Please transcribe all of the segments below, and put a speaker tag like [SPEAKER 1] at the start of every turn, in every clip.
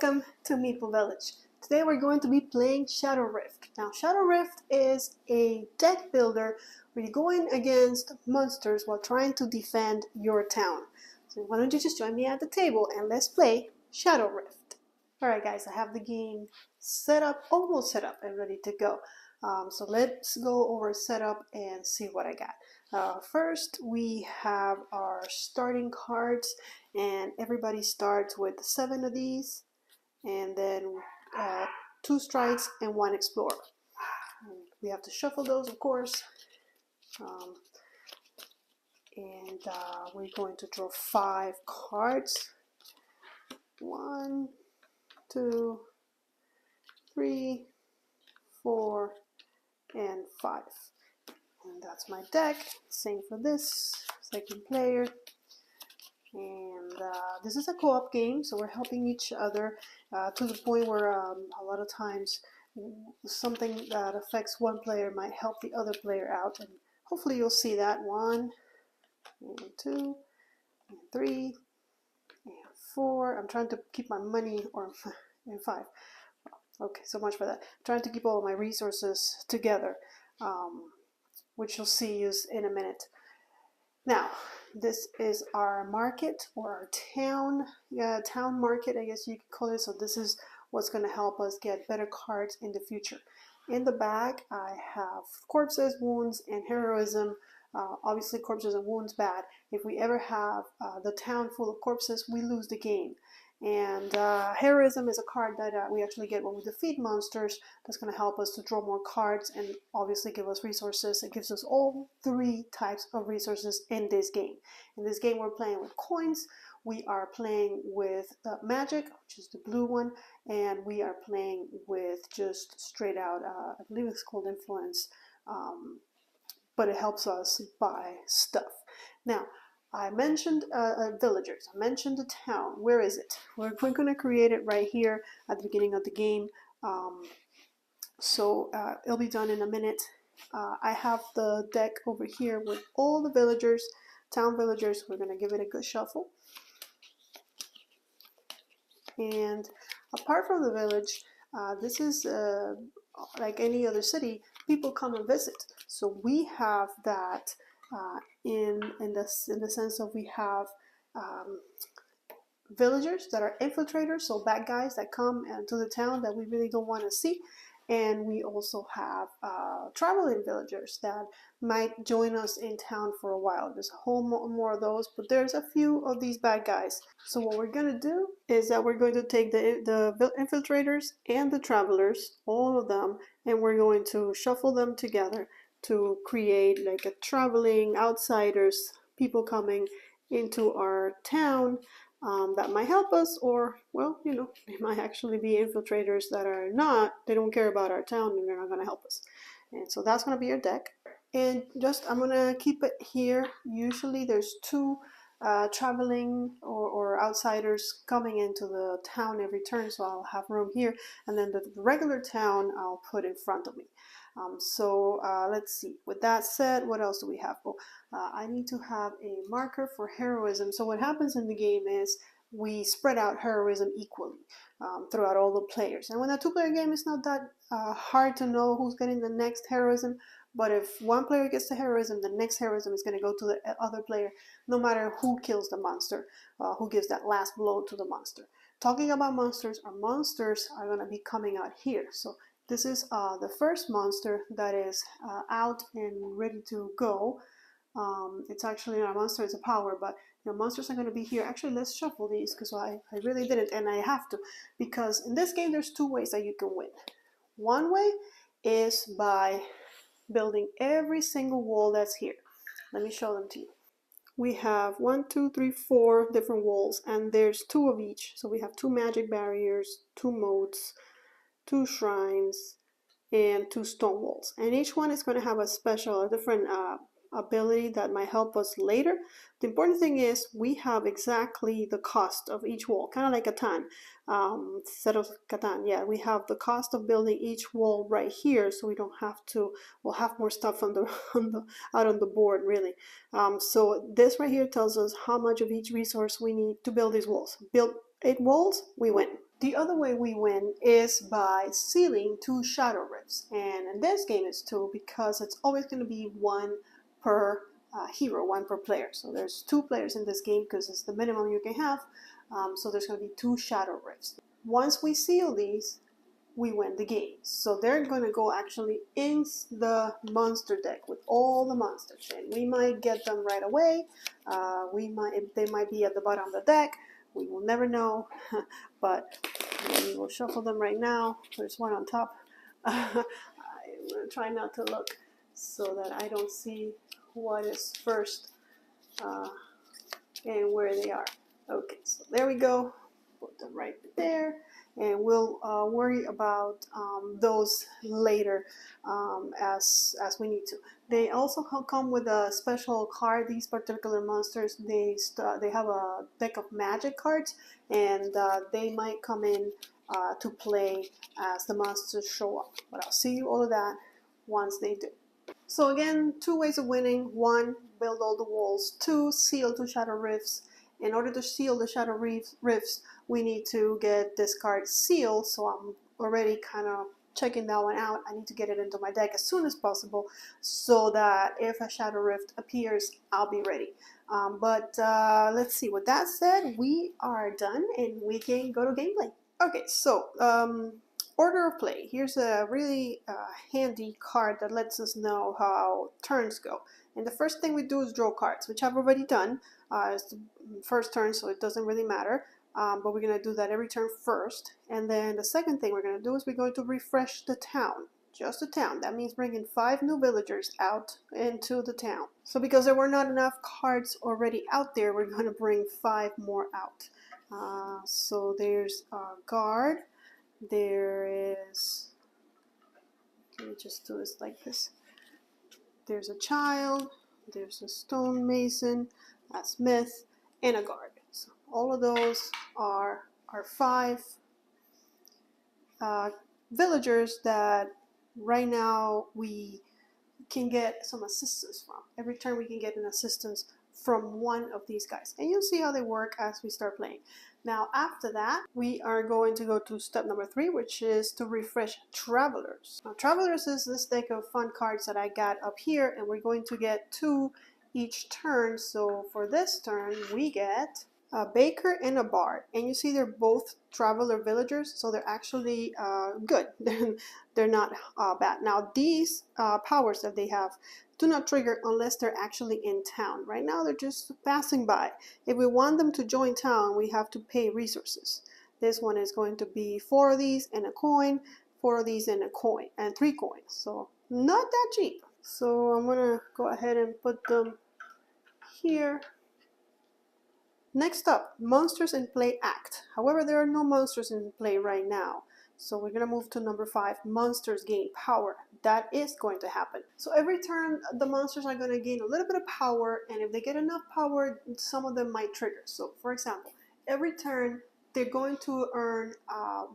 [SPEAKER 1] welcome to Meeple Village. Today we're going to be playing Shadowrift. Now Shadowrift is a deck builder where you go in against monsters while trying to defend your town. So why don't you just join me at the table and let's play Shadowrift. Alright guys, I have the game set up, almost set up and ready to go. So let's go over setup and see what I got. First we have our starting cards, and everybody starts with 7 of these, and then 2 strikes and 1 explorer. We have to shuffle those, of course, and we're going to draw 5 cards. 1, 2, 3, 4, and 5. And that's my deck. Same for this second player. And this is a co-op game, so we're helping each other to the point where a lot of times something that affects one player might help the other player out, and hopefully you'll see that. 1 and 2 and 3 and 4. I'm trying to keep my money, or and 5. Okay, so much for that. I'm trying to keep all of my resources together, which you'll see in a minute. Now, this is our market, or our town, town market, I guess you could call it. So this is what's going to help us get better cards in the future. In the bag, I have corpses, wounds, and heroism. Obviously, corpses and wounds bad. If we ever have the town full of corpses, we lose the game. And heroism is a card that we actually get when we defeat monsters. That's going to help us to draw more cards and obviously give us resources. It gives us all 3 types of resources in this game. In this game we're playing with coins, we are playing with magic, which is the blue one, and we are playing with just straight out, I believe it's called influence, but it helps us buy stuff. Now, I mentioned villagers. I mentioned the town. Where is it? We're going to create it right here at the beginning of the game. So it'll be done in a minute. I have the deck over here with all the villagers, town villagers. We're going to give it a good shuffle. And apart from the village, this is like any other city. People come and visit. So we have that. In the sense of we have villagers that are infiltrators, so bad guys that come to the town that we really don't want to see, and we also have traveling villagers that might join us in town for a while. There's a whole more of those, but there's a few of these bad guys. So what we're going to do is that we're going to take the infiltrators and the travelers, all of them, and we're going to shuffle them together to create like a traveling outsiders, people coming into our town that might help us, or, well, you know, they might actually be infiltrators that are not, they don't care about our town and they're not going to help us. And so that's going to be your deck. And just, I'm going to keep it here. Usually there's 2 traveling or outsiders coming into the town every turn, so I'll have room here, and then the regular town I'll put in front of me. Let's see. With that said, what else do we have? Oh, I need to have a marker for heroism. So what happens in the game is we spread out heroism equally throughout all the players. And when a 2-player game, it's not that hard to know who's getting the next heroism. But if one player gets the heroism, the next heroism is going to go to the other player, no matter who kills the monster, who gives that last blow to the monster. Talking about monsters, our monsters are going to be coming out here. So this is the first monster that is out and ready to go. It's actually not a monster, it's a power, but your monsters are going to be here. Actually, let's shuffle these, because I really didn't, and I have to, because in this game there's 2 ways that you can win. One way is by building every single wall that's here. Let me show them to you. We have 1, 2, 3, 4 different walls, and there's 2 of each. So we have 2 magic barriers, 2 moats, 2 shrines, and 2 stone walls. And each one is going to have a different ability that might help us later. The important thing is we have exactly the cost of each wall, kind of like Catan. Instead of Catan, yeah, we have the cost of building each wall right here, so we don't have to, we'll have more stuff on out on the board, really. So this right here tells us how much of each resource we need to build these walls. Build 8 walls, we win. The other way we win is by sealing 2 Shadowrifts, and in this game it's 2 because it's always going to be 1 per hero, 1 per player. So there's 2 players in this game because it's the minimum you can have. So there's going to be 2 Shadowrifts. Once we seal these, we win the game. So they're going to go actually in the monster deck with all the monsters, and we might get them right away. They might be at the bottom of the deck. We will never know, but we will shuffle them right now. There's one on top. I'm going to try not to look so that I don't see what is first and where they are. Okay, so there we go. Put them right there, and we'll worry about those later as we need to. They also come with a special card. These particular monsters, they have a deck of magic cards, and they might come in to play as the monsters show up. But I'll see you all of that once they do. So again, 2 ways of winning. 1, build all the walls. 2, seal 2 Shadow Rifts. In order to seal the Shadow Rifts, we need to get this card sealed. So I'm already kind of checking that one out. I need to get it into my deck as soon as possible so that if a Shadow Rift appears, I'll be ready. But let's see. With that said, we are done and we can go to gameplay. Okay, so order of play. Here's a really handy card that lets us know how turns go. And the first thing we do is draw cards, which I've already done. It's the first turn, so it doesn't really matter. But we're going to do that every turn first. And then the second thing we're going to do is we're going to refresh the town. Just the town. That means bringing 5 new villagers out into the town. So because there were not enough cards already out there, we're going to bring 5 more out. So there's a guard. There is, let me just do this like this. There's a child, there's a stonemason, a smith, and a guard. So all of those are 5 villagers that right now we can get some assistance from. Every turn we can get an assistance from one of these guys. And you'll see how they work as we start playing. Now after that, we are going to go to step number 3, which is to refresh Travelers. Now Travelers is this deck of fun cards that I got up here, and we're going to get 2 each turn. So for this turn, we get a baker and a bard, and you see they're both traveler villagers, so they're actually good. They're not bad. Now these powers that they have do not trigger unless they're actually in town. Right now they're just passing by. If we want them to join town, we have to pay resources. This one is going to be 4 of these and a coin, 4 of these and a coin, and 3 coins. So not that cheap. So I'm gonna go ahead and put them here. Next up, Monsters in Play Act. However, there are no monsters in play right now. So we're going to move to number 5, Monsters Gain Power. That is going to happen. So every turn, the monsters are going to gain a little bit of power, and if they get enough power, some of them might trigger. So for example, every turn, they're going to earn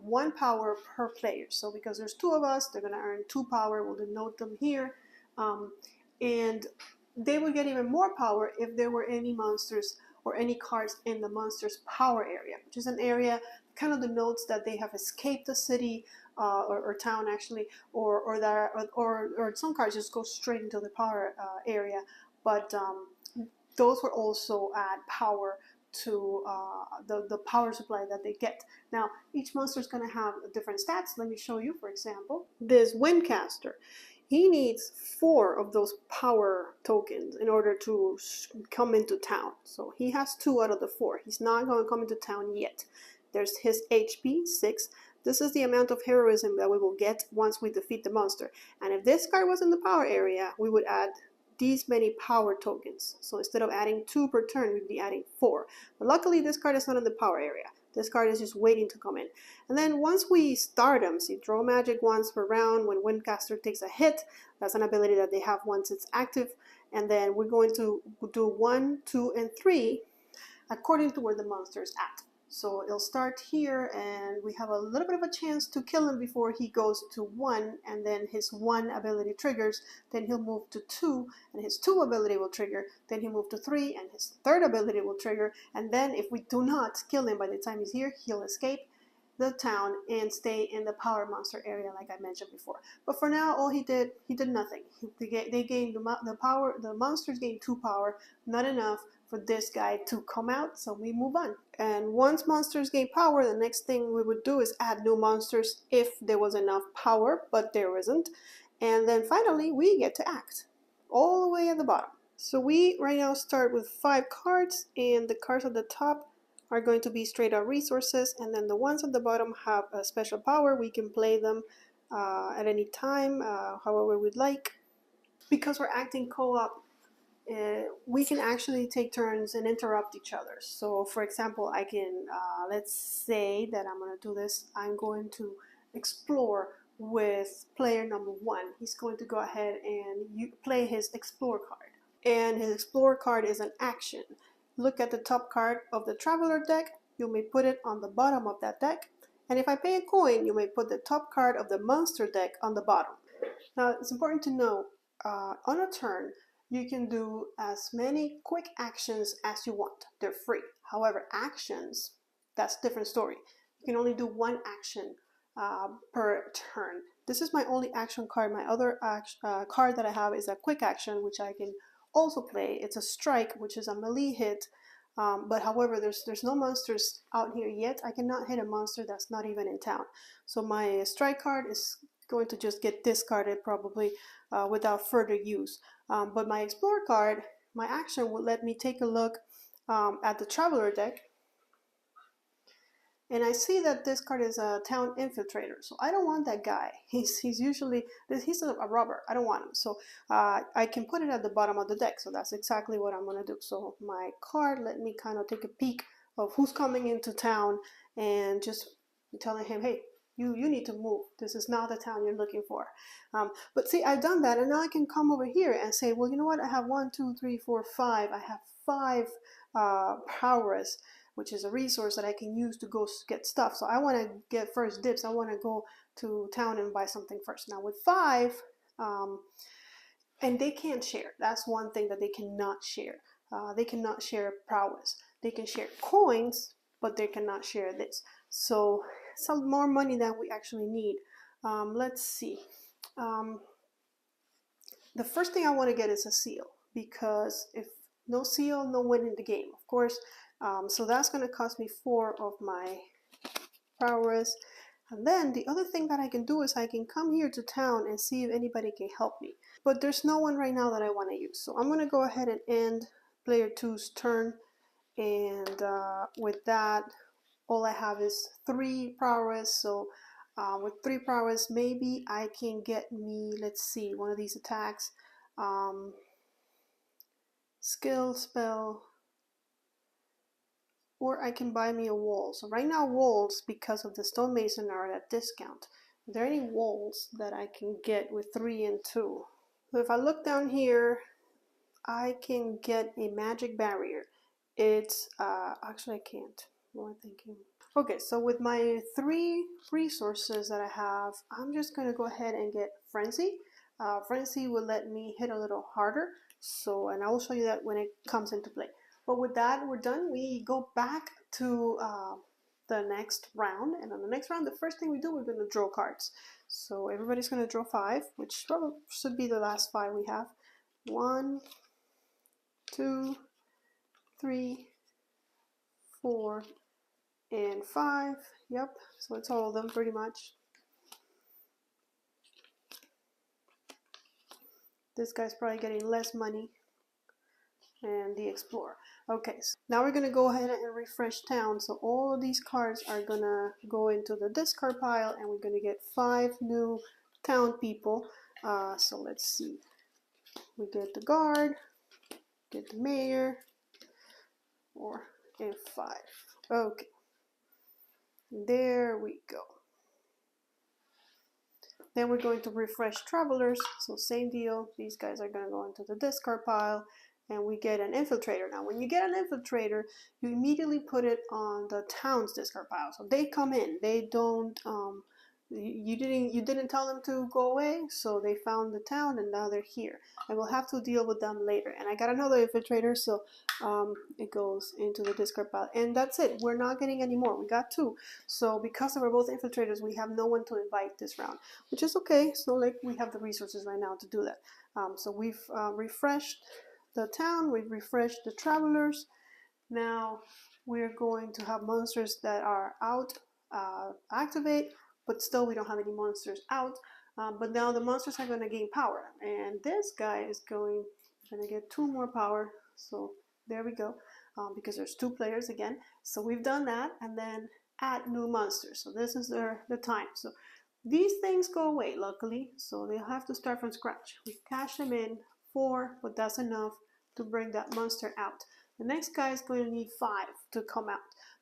[SPEAKER 1] 1 power per player. So because there's 2 of us, they're going to earn 2 power. We'll denote them here. And they will get even more power if there were any monsters or any cards in the monster's power area, which is an area kind of denotes that they have escaped the city or town actually, or some cards just go straight into the power area. But those will also add power to the power supply that they get. Now, each monster is going to have different stats. Let me show you, for example, this Windcaster. He needs 4 of those power tokens in order to come into town. So he has 2 out of the 4. He's not going to come into town yet. There's his HP, 6. This is the amount of heroism that we will get once we defeat the monster. And if this card was in the power area, we would add these many power tokens. So instead of adding 2 per turn, we'd be adding 4. But luckily, this card is not in the power area. This card is just waiting to come in. And then once we start them, see, draw magic once per round. When Windcaster takes a hit, that's an ability that they have once it's active. And then we're going to do 1, 2, and 3 according to where the monster is at. So it'll start here, and we have a little bit of a chance to kill him before he goes to 1, and then his 1 ability triggers, then he'll move to 2, and his 2 ability will trigger, then he'll move to 3, and his 3rd ability will trigger, and then if we do not kill him by the time he's here, he'll escape, the town and stay in the power monster area like I mentioned before. But for now, all he did nothing. They gained the power, the monsters gained 2 power, not enough for this guy to come out, so we move on. And once monsters gain power, the next thing we would do is add new monsters if there was enough power, but there isn't. And then finally, we get to act all the way at the bottom. So we right now start with 5 cards, and the cards at the top are going to be straight up resources, and then the ones at the bottom have a special power. We can play them at any time, however we'd like. Because we're acting co-op, we can actually take turns and interrupt each other. So for example, I can, let's say that I'm going to do this. I'm going to explore with player number 1. He's going to go ahead and play his explore card. And his explore card is an action. Look at the top card of the traveler deck. You may put it on the bottom of that deck. And if I pay a coin, you may put the top card of the monster deck on the bottom. Now, it's important to know, on a turn, you can do as many quick actions as you want. They're free. However, actions, that's a different story. You can only do 1 action per turn. This is my only action card. My other card that I have is a quick action, which I can also play. It's a strike, which is a melee hit. But however, there's no monsters out here yet. I cannot hit a monster that's not even in town. So my strike card is going to just get discarded probably without further use. But my explore card, my action would let me take a look at the traveler deck. And I see that this card is a town infiltrator, so I don't want that guy. He's usually, he's a robber. I don't want him. So I can put it at the bottom of the deck. So that's exactly what I'm going to do. So my card let me kind of take a peek of who's coming into town and just telling him, hey, you need to move. This is not the town you're looking for. But see, I've done that, and now I can come over here and say, well, you know what? I have 1, 2, 3, 4, 5. I have 5 prowess, which is a resource that I can use to go get stuff. So I want to get first dibs. I want to go to town and buy something first. Now with 5, and they can't share. That's one thing that they cannot share. They cannot share prowess. They can share coins, but they cannot share this. So some more money than we actually need. Let's see. The first thing I want to get is a seal, because if no seal, no win in the game, of course. So that's going to cost me 4 of my prowess. And then the other thing that I can do is I can come here to town and see if anybody can help me. But there's no one right now that I want to use. So I'm going to go ahead and end player 2's turn. And with that, all I have is 3 prowess. So with 3 prowess, maybe I can get me, let's see, one of these attacks. Skill, spell, or I can buy me a wall. So right now walls, because of the stonemason, are at a discount. Are there any walls that I can get with 3 and 2? So if I look down here, I can get a magic barrier. It's actually I can't. What am I thinking? Okay, so with my 3 resources that I have, I'm just gonna go ahead and get frenzy. Frenzy will let me hit a little harder. So, and I will show you that when it comes into play. But with that, we're done. We go back to the next round. And on the next round, the first thing we do, we're going to draw cards. So everybody's going to draw 5, which probably should be the last 5 we have. 1, 2, 3, 4, and 5. Yep, so it's all of them pretty much. This guy's probably getting less money. And the explorer. Okay, so now we're going to go ahead and refresh town. So all of these cards are going to go into the discard pile, and we're going to get 5 new town people. So let's see. We get the guard, get the mayor, and 5. Okay, there we go. Then we're going to refresh travelers. So same deal. These guys are going to go into the discard pile. And we get an infiltrator. Now, when you get an infiltrator, you immediately put it on the town's discard pile. So they come in. They don't You didn't tell them to go away, so they found the town and now they're here. And we'll have to deal with them later. And I got another infiltrator, so it goes into the discard pile. And that's it. We're not getting any more. We got 2. So because we're both infiltrators, we have no one to invite this round, which is okay. So like we have the resources right now to do that. So we've refreshed the town. We've refreshed the travelers. Now we're going to have monsters that are out, activate, but still we don't have any monsters out. But now the monsters are going to gain power, and this guy is going to get 2 more power. So there we go, because there's 2 players again. So we've done that, and then add new monsters. So this is the time. So these things go away, luckily, so they'll have to start from scratch. We cash them in 4, but that's enough to bring that monster out. The next guy is going to need 5 to come out.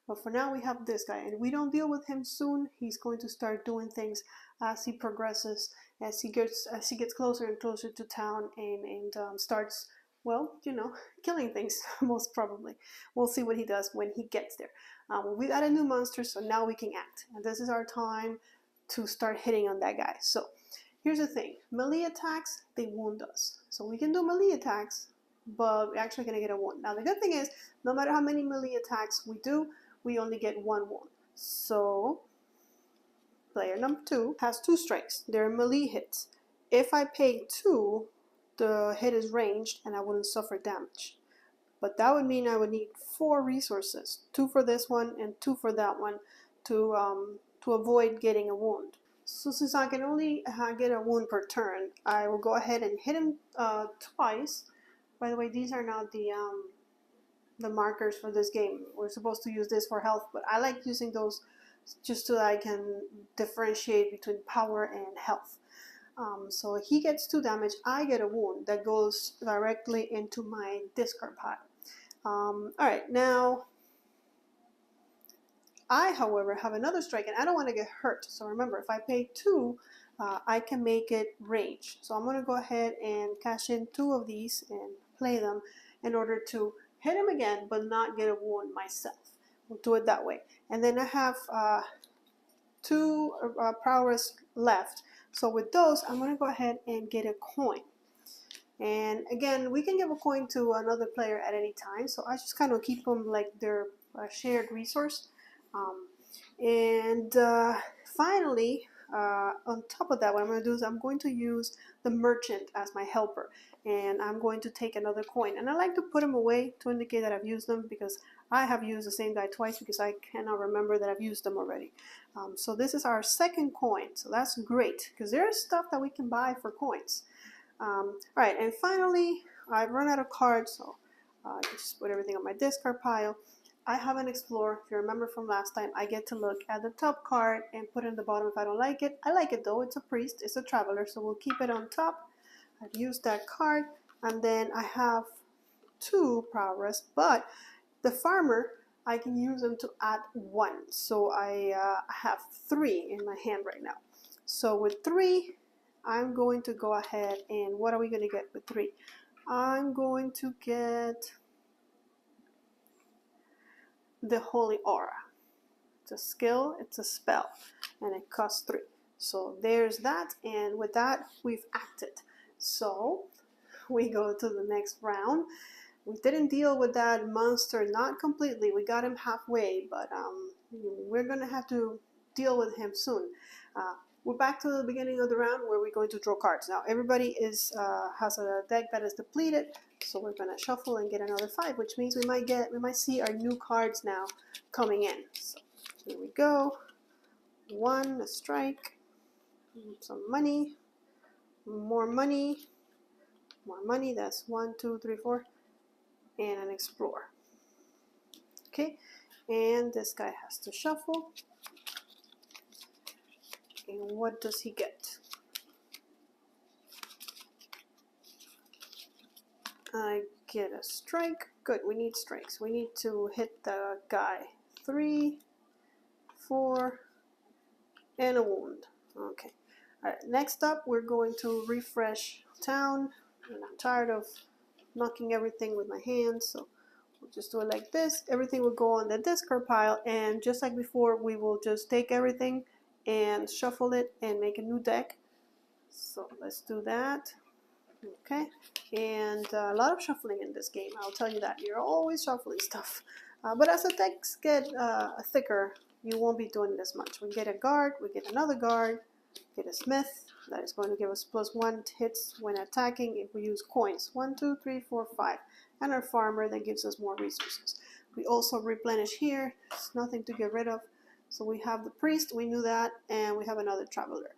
[SPEAKER 1] But for now we have this guy, and we don't deal with him soon. He's going to start doing things as he progresses, as he gets closer and closer to town, and starts, well, you know, killing things, most probably. We'll see what he does when he gets there. We got a new monster, so now we can act. And this is our time to start hitting on that guy. So here's the thing. Melee attacks, they wound us. So we can do melee attacks, but we're actually going to get a wound. Now the good thing is, no matter how many melee attacks we do, we only get 1 wound. So player number 2 has 2 strikes. They're melee hits. If I pay 2, the hit is ranged and I wouldn't suffer damage. But that would mean I would need 4 resources, 2 for this one and 2 for that one, to avoid getting a wound. So since I can only get a wound per turn, I will go ahead and hit him twice. By the way, these are not the markers for this game. We're supposed to use this for health, but I like using those just so that I can differentiate between power and health. So he gets 2 damage, I get a wound that goes directly into my discard pile. Alright, now I, however, have another strike and I don't want to get hurt. So remember, if I pay 2, I can make it range. So I'm going to go ahead and cash in 2 of these and play them in order to hit him again, but not get a wound myself. We'll do it that way. And then I have 2 prowess left. So with those, I'm going to go ahead and get a coin. And again, we can give a coin to another player at any time. So I just kind of keep them like their shared resource. Finally, on top of that, what I'm going to do is I'm going to use the merchant as my helper, and I'm going to take another coin, and I like to put them away to indicate that I've used them, because I have used the same guy twice because I cannot remember that I've used them already. So this is our 2nd coin, so that's great because there's stuff that we can buy for coins. Alright, and finally I've run out of cards, so I just put everything on my discard pile. I have an Explorer. If you remember from last time, I get to look at the top card and put it in the bottom if I don't like it. I like it though. It's a priest. It's a traveler, so we'll keep it on top. I've used that card, and then I have 2 prowess, but the farmer, I can use them to add 1. So I have 3 in my hand right now. So with 3, I'm going to go ahead and what are we going to get with 3? I'm going to get the Holy Aura. It's a skill, it's a spell, and it costs 3. So there's that, and with that, we've acted. So we go to the next round. We didn't deal with that monster, not completely. We got him halfway, but we're going to have to deal with him soon. We're back to the beginning of the round where we're going to draw cards. Now everybody has a deck that is depleted, so we're going to shuffle and get another 5, which means we might see our new cards now coming in. So here we go. 1, a strike, some money, more money, more money. That's 1, 2, 3, 4, and an explorer. Okay, and this guy has to shuffle. And what does he get? I get a strike. Good, we need strikes. We need to hit the guy. 3, 4, and a wound. Okay. Alright, next up we're going to refresh town. And I'm tired of knocking everything with my hands, so we'll just do it like this. Everything will go on the discard pile, and just like before, we will just take everything and shuffle it and make a new deck. So let's do that. Okay, and a lot of shuffling in this game, I'll tell you that. You're always shuffling stuff. But as the decks get thicker, you won't be doing this much. We get a guard, we get another guard, get a smith. That is going to give us +1 hits when attacking if we use coins. 1, 2, 3, 4, 5. And our farmer that gives us more resources. We also replenish here. There's nothing to get rid of. So we have the priest, we knew that, and we have another traveler.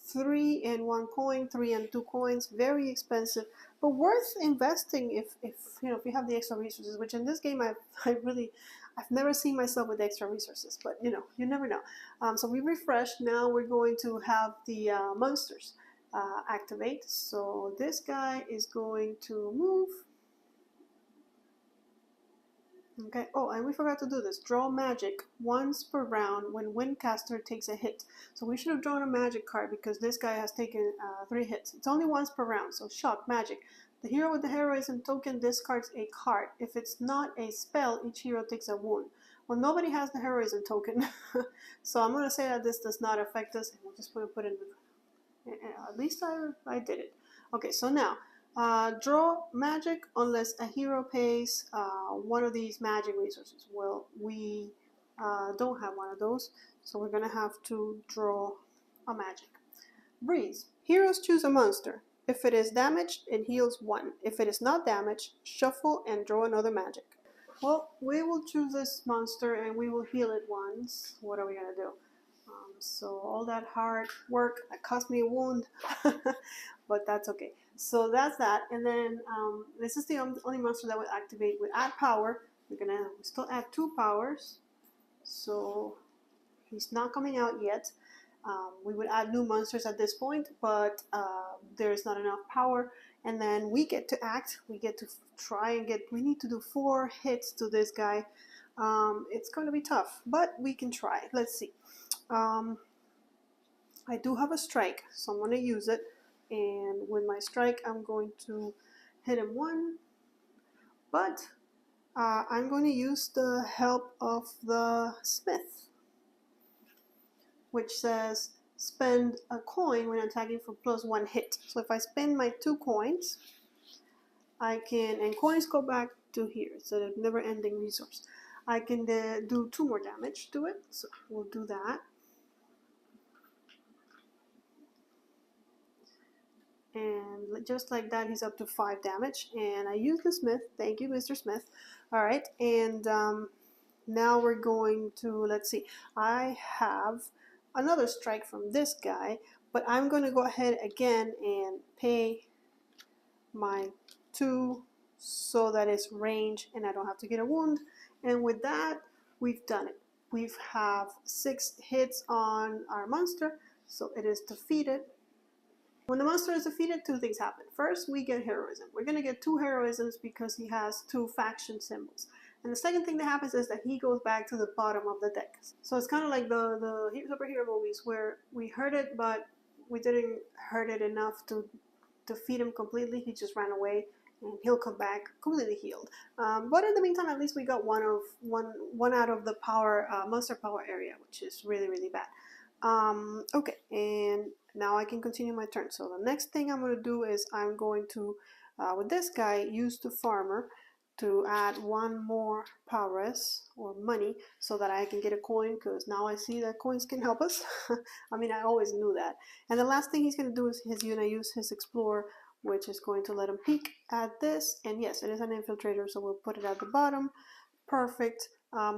[SPEAKER 1] 3 and 1 coin, 3 and 2 coins, very expensive, but worth investing if you have the extra resources. Which in this game I've never seen myself with extra resources, but you never know. So we refresh. Now we're going to have the monsters activate. So this guy is going to move. Okay, oh, and we forgot to do this. Draw magic once per round when Windcaster takes a hit. So we should have drawn a magic card because this guy has taken 3 hits. It's only once per round, so shock, magic. The hero with the heroism token discards a card. If it's not a spell, each hero takes a wound. Well, nobody has the heroism token, so I'm going to say that this does not affect us. We'll just put it in, at least I did it. Okay, so now, draw magic unless a hero pays one of these magic resources. Well, we don't have one of those, so we're going to have to draw a magic. Breeze. Heroes choose a monster. If it is damaged, it heals 1. If it is not damaged, shuffle and draw another magic. Well, we will choose this monster and we will heal it once. What are we going to do? So all that hard work that cost me a wound, but that's okay. So that's that. And then this is the only monster that will activate with add power. We still add 2 powers, so he's not coming out yet. We would add new monsters at this point, but there's not enough power. And then we get to act. We get to try and we need to do 4 hits to this guy. It's going to be tough, but we can try. Let's see. I do have a strike, so I'm going to use it. And with my strike, I'm going to hit him 1. But I'm going to use the help of the smith, which says spend a coin when attacking for +1 hit. So if I spend my 2 coins, I can, and coins go back to here. It's a never-ending resource. I can do 2 more damage to it, so we'll do that. And just like that, he's up to 5 damage. And I use the smith. Thank you, Mr. Smith. All right, and now we're going to, let's see. I have another strike from this guy, but I'm going to go ahead again and pay my 2 so that it's range and I don't have to get a wound. And with that, we've done it. We have 6 hits on our monster, so it is defeated. When the monster is defeated, 2 things happen. First, we get heroism. We're going to get 2 heroisms because he has 2 faction symbols. And the second thing that happens is that he goes back to the bottom of the deck. So it's kind of like the superhero movies where we hurt it, but we didn't hurt it enough to defeat him completely. He just ran away, and he'll come back completely healed. But in the meantime, at least we got one out of the power monster power area, which is really, really bad. Okay, and now I can continue my turn. So the next thing I'm going to do is I'm going to, with this guy, use the farmer to add 1 more powers or money so that I can get a coin, because now I see that coins can help us. I mean, I always knew that. And the last thing he's going to do is he's going to use his explorer, which is going to let him peek at this. And yes, it is an infiltrator, so we'll put it at the bottom. Perfect.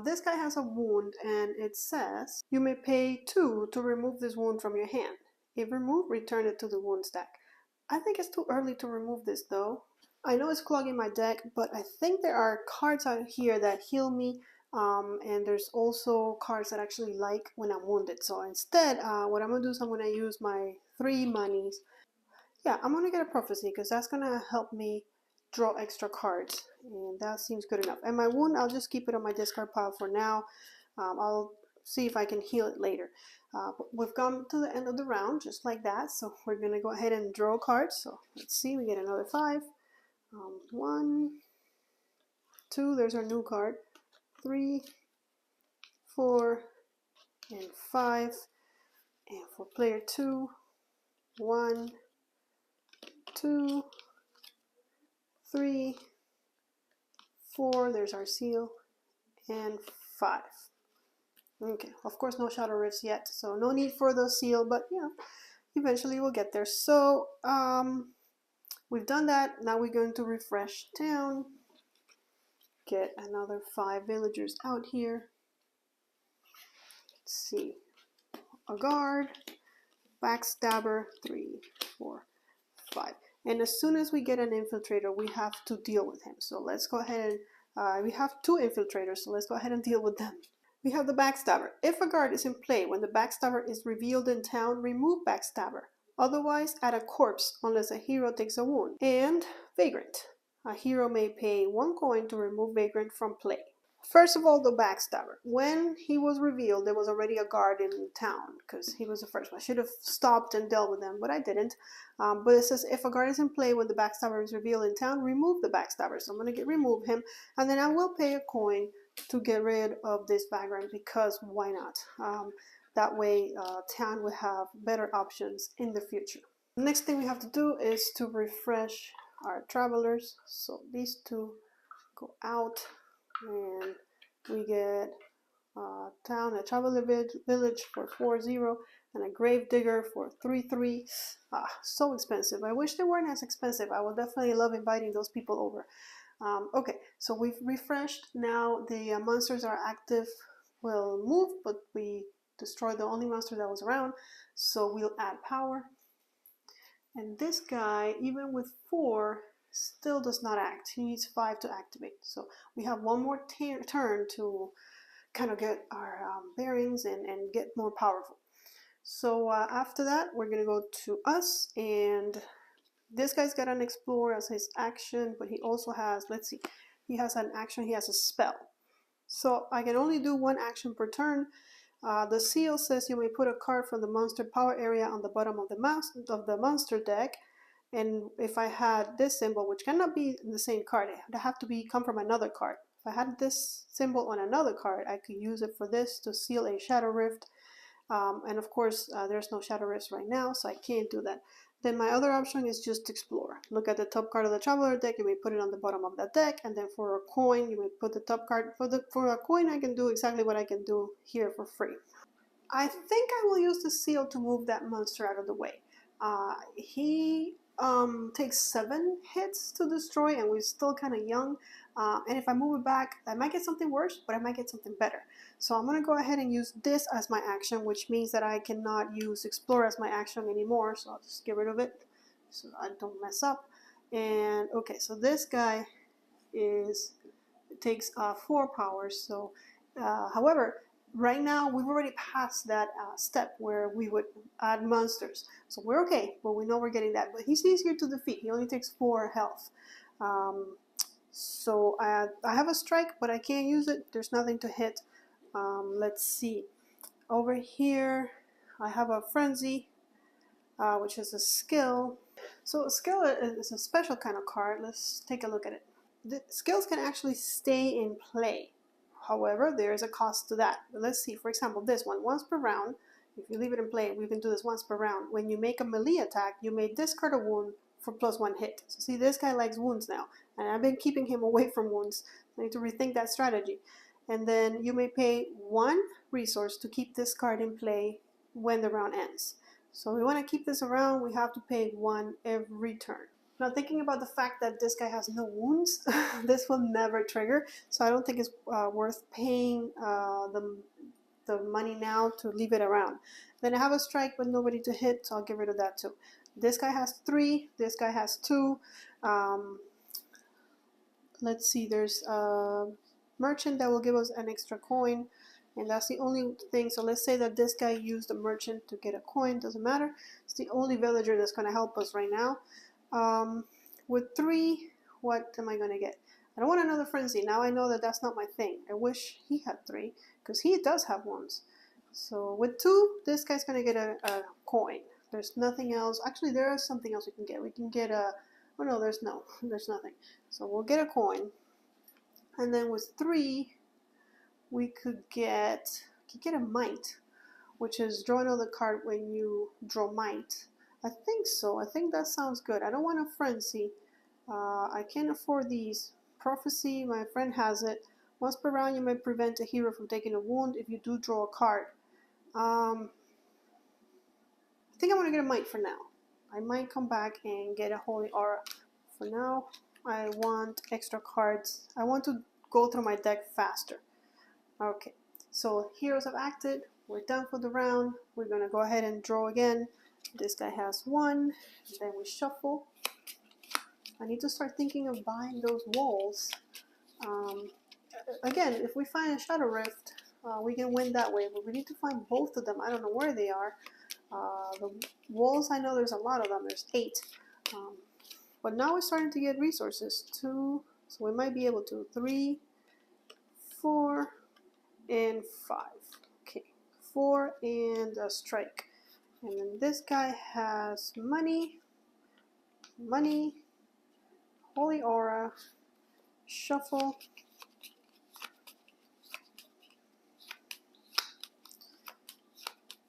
[SPEAKER 1] This guy has a wound, and it says you may pay 2 to remove this wound from your hand. If removed, return it to the wound stack. I think it's too early to remove this though. I know it's clogging my deck, but I think there are cards out here that heal me, and there's also cards that actually like when I'm wounded. So instead, what I'm going to do is I'm going to use my 3 monies. Yeah, I'm going to get a prophecy because that's going to help me draw extra cards, and that seems good enough. And my wound, I'll just keep it on my discard pile for now. I'll see if I can heal it later. But we've come to the end of the round, just like that. So we're going to go ahead and draw cards. So let's see, we get another 5. 1, 2, there's our new card. 3, 4, and 5. And for player 2, 1, 2, 3, 4, there's our seal, and 5. Okay, of course no Shadowrifts yet, so no need for the seal, but you know, eventually we'll get there. So we've done that. Now we're going to refresh town, get another 5 villagers out here. Let's see, a guard, Backstabber, 3, 4, 5. And as soon as we get an infiltrator, we have to deal with him. So let's go ahead and, we have 2 infiltrators, so let's go ahead and deal with them. We have the Backstabber. If a guard is in play when the Backstabber is revealed in town, remove Backstabber. Otherwise, add a corpse unless a hero takes a wound. And Vagrant. A hero may pay 1 coin to remove Vagrant from play. First of all, the Backstabber. When he was revealed, there was already a guard in town because he was the first one. I should have stopped and dealt with him, but I didn't. But it says if a guard is in play when the Backstabber is revealed in town, remove the Backstabber. So I'm going to remove him, and then I will pay a coin to get rid of this Vagrant because why not? That way, town will have better options in the future. The next thing we have to do is to refresh our travelers. So these 2 go out. And we get a traveler village for 4-0, and a grave digger for 3-3. So expensive. I wish they weren't as expensive. I would definitely love inviting those people over. Okay, so we've refreshed. Now the monsters are active. We'll move, but we destroyed the only monster that was around, so we'll add power. And this guy, even with 4, still does not act. He needs 5 to activate. So we have 1 more turn to kind of get our bearings and get more powerful. So after that, we're going to go to us, and this guy's got an explore as his action, but he also has, let's see, he has an action, he has a spell. So I can only do 1 action per turn. The seal says you may put a card from the monster power area on the bottom of the monster deck. And if I had this symbol, which cannot be the same card, it would have to come from another card. If I had this symbol on another card, I could use it for this to seal a Shadowrift. And of course, there's no Shadowrifts right now, so I can't do that. Then my other option is just explore. Look at the top card of the Traveler deck, you may put it on the bottom of that deck, and then for a coin, you may put the top card. For a coin, I can do exactly what I can do here for free. I think I will use the seal to move that monster out of the way. He takes 7 hits to destroy, and we're still kind of young. And if I move it back, I might get something worse, but I might get something better. So I'm going to go ahead and use this as my action, which means that I cannot use Explore as my action anymore. So I'll just get rid of it so I don't mess up. And okay, so this guy takes 4 powers. So, however, right now we've already passed that step where we would add monsters, so we're okay, but we know we're getting that. But he's easier to defeat. He only takes 4 health. So I have a strike, but I can't use it. There's nothing to hit. Let's see. Over here I have a frenzy, which is a skill. So a skill is a special kind of card. Let's take a look at it. The skills can actually stay in play. However, there is a cost to that. But let's see, for example, this one, once per round. If you leave it in play, we can do this once per round. When you make a melee attack, you may discard a wound for +1 hit. So see, this guy likes wounds now, and I've been keeping him away from wounds. I need to rethink that strategy. And then you may pay 1 resource to keep this card in play when the round ends. So we want to keep this around, we have to pay 1 every turn. Now, thinking about the fact that this guy has no wounds, this will never trigger, so I don't think it's worth paying the money now to leave it around. Then I have a strike but nobody to hit, so I'll get rid of that too. This guy has 3, this guy has 2. Let's see, there's a merchant that will give us an extra coin, and that's the only thing. So let's say that this guy used a merchant to get a coin, doesn't matter. It's the only villager that's going to help us right now. With 3, what am I going to get? I don't want another frenzy. Now I know that that's not my thing. I wish he had 3, because he does have ones. So with 2, this guy's going to get a coin. There's nothing else. Actually, there is something else we can get. We can get a... Oh no, there's nothing. So we'll get a coin. And then with 3, we could get a mite. which is draw another card when you draw might. I think so. I think that sounds good. I don't want a frenzy. I can't afford these. Prophecy, my friend has it. Once per round, you may prevent a hero from taking a wound if you do draw a card. I think I'm gonna get a might for now. I might come back and get a holy aura. For now, I want extra cards. I want to go through my deck faster. Okay, so heroes have acted. We're done for the round. We're gonna go ahead and draw again. This guy has one. Then we shuffle. I need to start thinking of buying those walls. Again, if we find a Shadowrift, we can win that way, but we need to find both of them. I don't know where they are. The walls, I know there's a lot of them. There's 8. But now we're starting to get resources. 2, so we might be able to. 3, 4, and 5. Okay, 4 and a strike. And then this guy has money, holy aura, shuffle,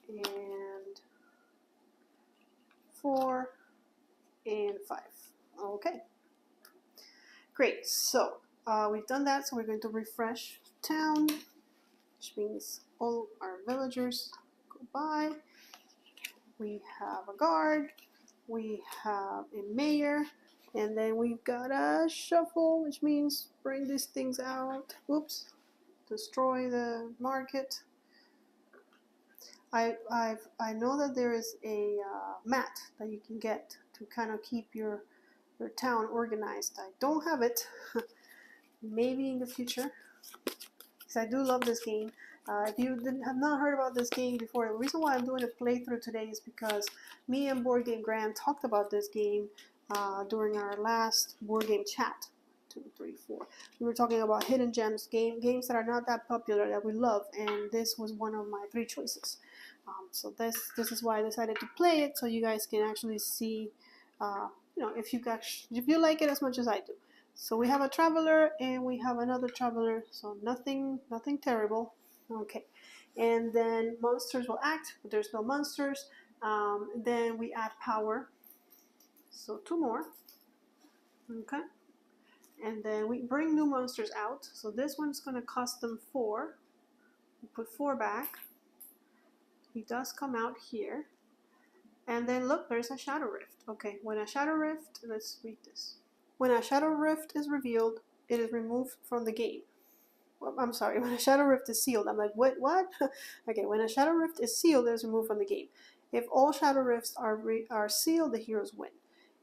[SPEAKER 1] and 4 and 5. Okay, great. So we've done that. So we're going to refresh town, which means all our villagers go by. We have a guard. We have a mayor. And then we've got a shuffle, which means bring these things out. Oops. Destroy the market. I know that there is a mat that you can get to kind of keep your town organized. I don't have it. Maybe in the future, because I do love this game. If you have not heard about this game before, the reason why I'm doing a playthrough today is because me and Board Game Graham talked about this game during our last board game chat. 2, 3, 4. We were talking about hidden gems, games that are not that popular that we love, and this was one of my 3 choices. So this is why I decided to play it, so you guys can actually see, if you like it as much as I do. So we have a traveler and we have another traveler, so nothing terrible. Okay, and then monsters will act, but there's no monsters. Then we add power, so 2 more. Okay, and then we bring new monsters out. So this one's going to cost them 4. We put 4 back. He does come out here. And then look, there's a Shadowrift. Okay, when a Shadowrift, let's read this. When a Shadowrift is revealed, it is removed from the game. Well, I'm sorry, when a Shadowrift is sealed, I'm like, what? Okay, when a Shadowrift is sealed, it is removed from the game. If all Shadowrifts are sealed, the heroes win.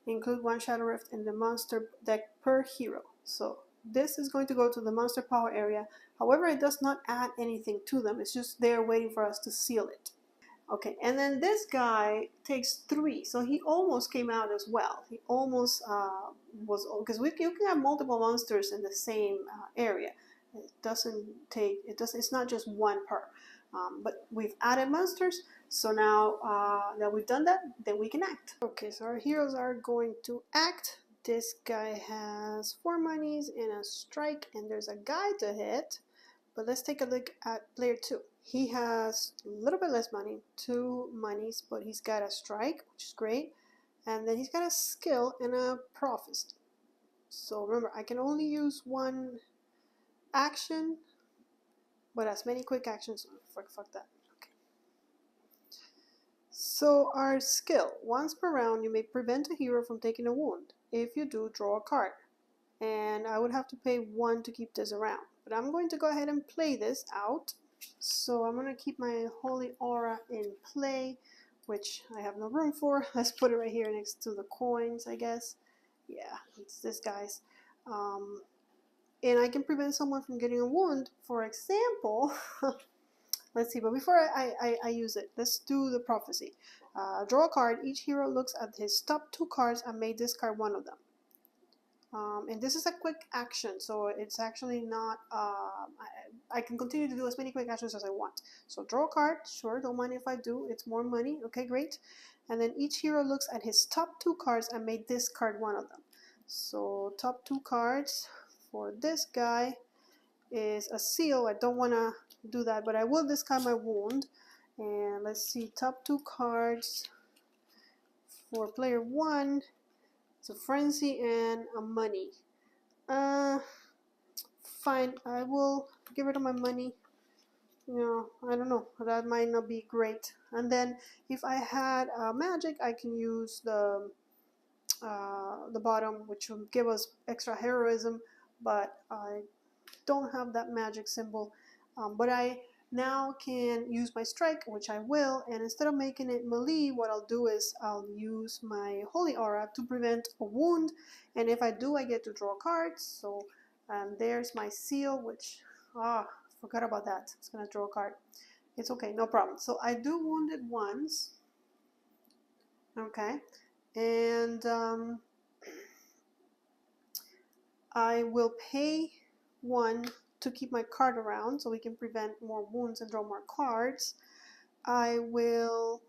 [SPEAKER 1] Include 1 Shadowrift in the monster deck per hero. So this is going to go to the monster power area. However, it does not add anything to them. It's just there waiting for us to seal it. Okay, and then this guy takes 3, so he almost came out as well. He almost was, because you can have multiple monsters in the same area. It's not just 1 per. But we've added monsters, so now that we've done that, then we can act. Okay, so our heroes are going to act. This guy has 4 monies and a strike, and there's a guy to hit. But let's take a look at player 2. He has a little bit less money, 2 monies, but he's got a strike, which is great. And then he's got a skill and a prophecy. So remember, I can only use 1 action, but as many quick actions. Fuck that. Okay. So our skill. Once per round, you may prevent a hero from taking a wound. If you do, draw a card. And I would have to pay 1 to keep this around. But I'm going to go ahead and play this out. So I'm going to keep my Holy Aura in play, which I have no room for. Let's put it right here next to the coins, I guess. Yeah, it's this guy's. And I can prevent someone from getting a wound. For example, let's see, but before I use it, let's do the prophecy. Draw a card. Each hero looks at his top 2 cards and may discard 1 of them. And this is a quick action, so it's actually not, I can continue to do as many quick actions as I want. So draw a card, sure, don't mind if I do, it's more money, okay, great. And then each hero looks at his top 2 cards and may discard 1 of them. So top 2 cards for this guy is a seal. I don't want to do that, but I will discard my wound. And let's see, top 2 cards for player 1. It's a frenzy and a money. Fine, I will get rid of my money. I don't know, that might not be great. And then if I had magic, I can use the bottom, which will give us extra heroism, but I don't have that magic symbol. But I now can use my strike, which I will, and instead of making it melee, what I'll do is I'll use my holy aura to prevent a wound, and if I do, I get to draw cards. So there's my seal, which forgot about that. It's gonna draw a card. It's okay, no problem. So I do wounded once. Okay, and I will pay 1 to keep my card around so we can prevent more wounds and draw more cards. I will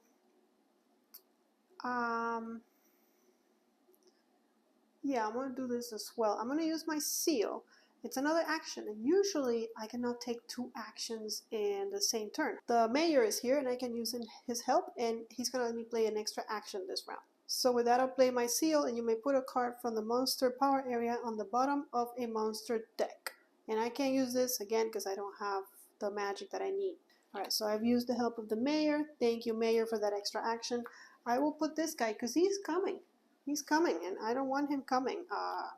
[SPEAKER 1] yeah, I'm gonna do this as well. I'm gonna use my seal. It's another action, and usually I cannot take 2 actions in the same turn. The mayor is here and I can use his help, and he's gonna let me play an extra action this round. So with that, I'll play my seal, and you may put a card from the monster power area on the bottom of a monster deck. And I can't use this again because I don't have the magic that I need. Alright, so I've used the help of the mayor. Thank you, mayor, for that extra action. I will put this guy because he's coming. He's coming, and I don't want him coming.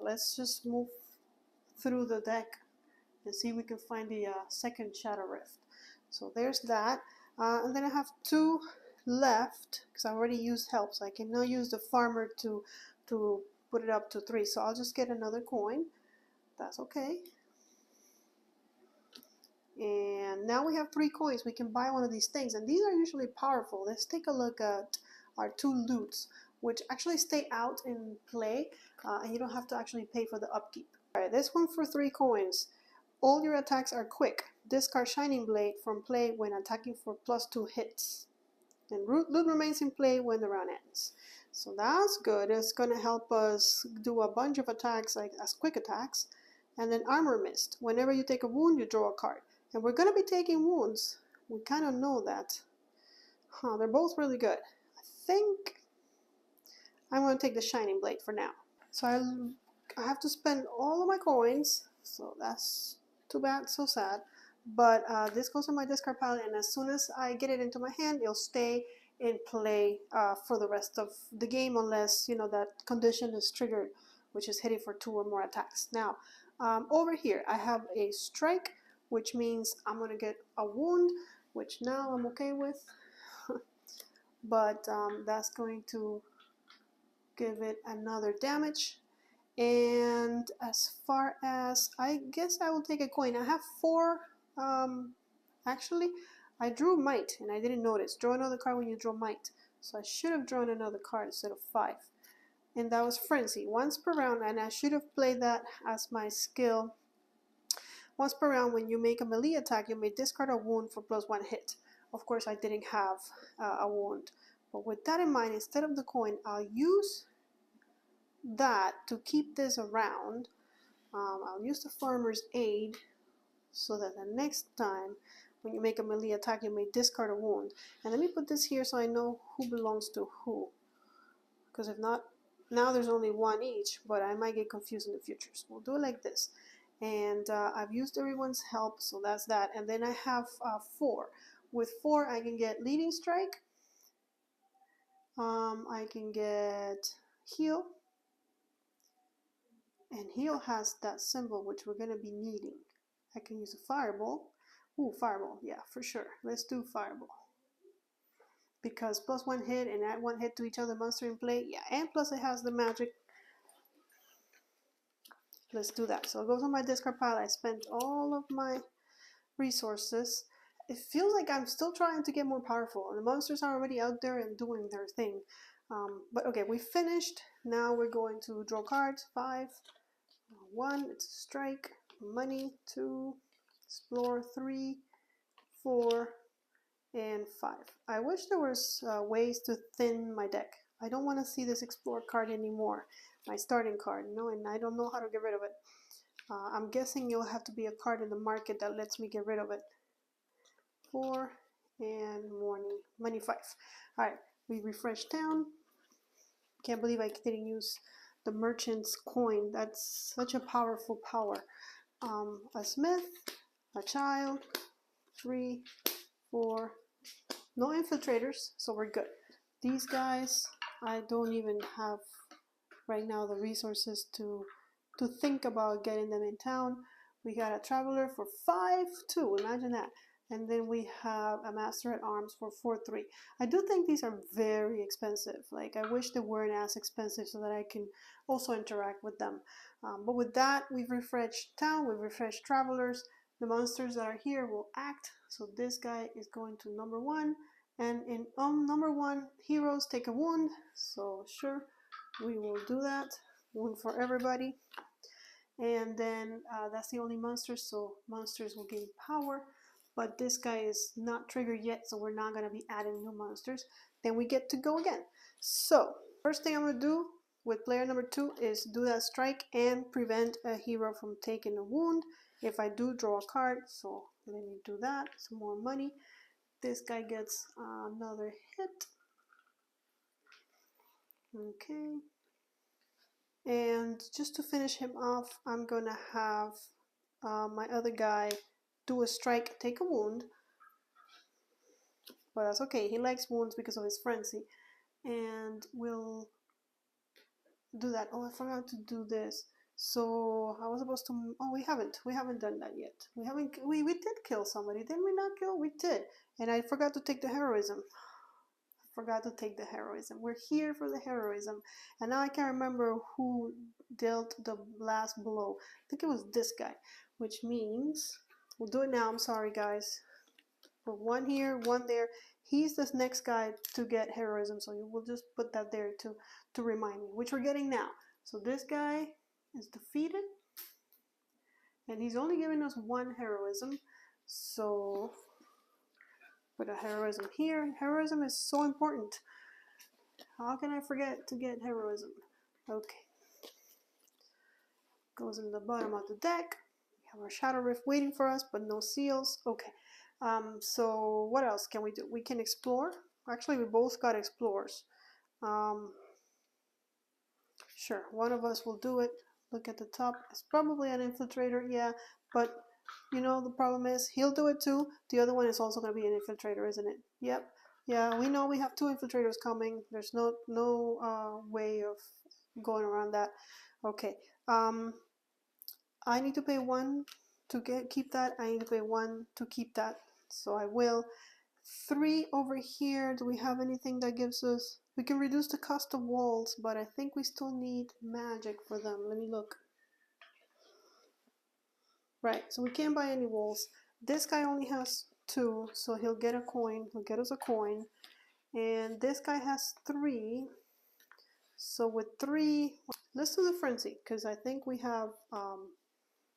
[SPEAKER 1] Let's just move through the deck and see if we can find the second Shadowrift. So there's that. And then I have 2 left because I already used help, so I can now use the farmer to put it up to 3. So I'll just get another coin. That's okay. And now we have 3 coins. We can buy one of these things, and these are usually powerful. Let's take a look at our 2 loots, which actually stay out in play, and you don't have to actually pay for the upkeep. Alright, this one for 3 coins. All your attacks are quick. Discard Shining Blade from play when attacking for +2 hits. And loot remains in play when the round ends. So that's good. It's going to help us do a bunch of attacks like as quick attacks. And then Armor Mist. Whenever you take a wound, you draw a card. And we're going to be taking wounds. We kind of know that. They're both really good. I think I'm going to take the Shining Blade for now. So I have to spend all of my coins. So that's too bad, so sad. But this goes on my discard pile, and as soon as I get it into my hand, it'll stay in play for the rest of the game, unless that condition is triggered, which is hitting for 2 or more attacks. Now, over here, I have a strike, which means I'm going to get a wound, which now I'm okay with. But that's going to give it another damage. And as far as, I guess I will take a coin. I have 4. Actually, I drew Might and I didn't notice. Draw another card when you draw Might. So I should have drawn another card instead of 5. And that was Frenzy. Once per round, and I should have played that as my skill. Once per round, when you make a melee attack, you may discard a wound for +1 hit. Of course, I didn't have a wound. But with that in mind, instead of the coin, I'll use that to keep this around. I'll use the Farmer's Aid so that the next time when you make a melee attack, you may discard a wound. And let me put this here so I know who belongs to who. Because if not, now there's only 1 each, but I might get confused in the future. So we'll do it like this. And I've used everyone's help, so that's that. And then I have 4. With 4, I can get Leading Strike. I can get Heal. And Heal has that symbol, which we're going to be needing. I can use a Fireball. Ooh, Fireball, yeah, for sure. Let's do Fireball. Because +1 hit and add 1 hit to each other monster in play. Yeah, and plus it has the magic. Let's do that. So it goes on my discard pile. I spent all of my resources. It feels like I'm still trying to get more powerful. And the monsters are already out there and doing their thing. But okay, we finished. Now we're going to draw cards. 5. 1, it's a strike. Money, 2. Explore, 3. 4. And 5. I wish there was ways to thin my deck. I don't want to see this Explore card anymore. My starting card, and I don't know how to get rid of it. I'm guessing you'll have to be a card in the market that lets me get rid of it. 4 and money 5. Alright, we refresh town. Can't believe I didn't use the merchant's coin. That's such a powerful power. A smith, a child, 3, 4, no infiltrators, so we're good. These guys, I don't even have right now the resources to think about getting them in town. We got a traveler for 5-2, imagine that. And then we have a master at arms for 4-3. I do think these are very expensive. Like, I wish they weren't as expensive so that I can also interact with them. But with that, we've refreshed town, we've refreshed travelers. The monsters that are here will act. So this guy is going to number 1. And in number 1, heroes take a wound. So sure, we will do that. Wound for everybody. And then that's the only monster, so monsters will gain power. But this guy is not triggered yet, so we're not going to be adding new monsters. Then we get to go again. So first thing I'm going to do with player number 2 is do that strike and prevent a hero from taking a wound if I do draw a card. So let me do that. Some more money. This guy gets another hit. Okay. And just to finish him off, I'm gonna have my other guy do a strike, take a wound. But that's okay, he likes wounds because of his frenzy. And we'll do that. Oh, I forgot to do this. So I was supposed to, oh, we haven't done that yet. We did kill somebody, didn't we not kill? We did. And I forgot to take the heroism. Forgot to take the heroism. We're here for the heroism. And now I can't remember who dealt the last blow. I think it was this guy, which means we'll do it now. I'm sorry, guys. Put 1 here, 1 there. He's this next guy to get heroism, so you will just put that there to remind me, which we're getting now. So this guy is defeated, and he's only giving us 1 heroism. So put a heroism here. Heroism is so important. How can I forget to get heroism? Okay. Goes in the bottom of the deck. We have our Shadowrift waiting for us, but no seals. Okay. So what else can we do? We can explore. Actually, we both got explorers. Sure, one of us will do it. Look at the top. It's probably an infiltrator, yeah. But, you know, the problem is he'll do it too. The other one is also going to be an infiltrator, isn't it? Yep. Yeah, we know we have 2 infiltrators coming. There's no way of going around that. Okay. I need to pay 1 to keep that. I need to pay 1 to keep that. So I will. 3 over here. Do we have anything that gives us? We can reduce the cost of walls, but I think we still need magic for them. Let me look. Right, so we can't buy any walls. This guy only has 2, so he'll get a coin. He'll get us a coin. And this guy has 3. So with 3, let's do the frenzy, because I think we have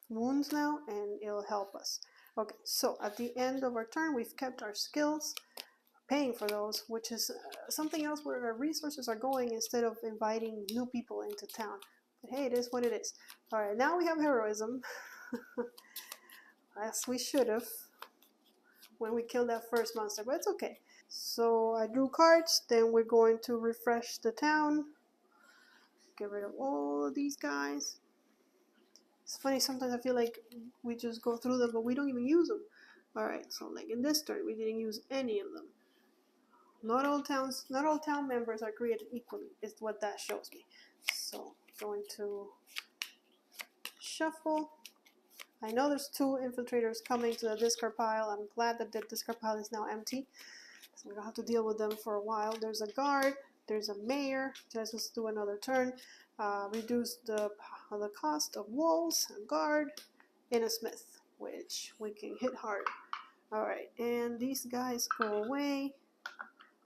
[SPEAKER 1] wounds now, and it'll help us. Okay, so at the end of our turn, we've kept our skills, paying for those, which is something else where our resources are going instead of inviting new people into town. But hey, it is what it is. All right, now we have heroism, as we should have when we killed that first monster, but it's okay. So I drew cards, then we're going to refresh the town, get rid of all of these guys. It's funny, sometimes I feel like we just go through them, but we don't even use them. Alright, so like in this turn, we didn't use any of them. Not all town members are created equally, is what that shows me. So, going to shuffle. I know there's 2 infiltrators coming to the discard pile. I'm glad that the discard pile is now empty, so we don't have to deal with them for a while. There's a guard, there's a mayor. Let's just do another turn. Reduce the cost of walls, a guard, and a smith, which we can hit hard. Alright, and these guys go away.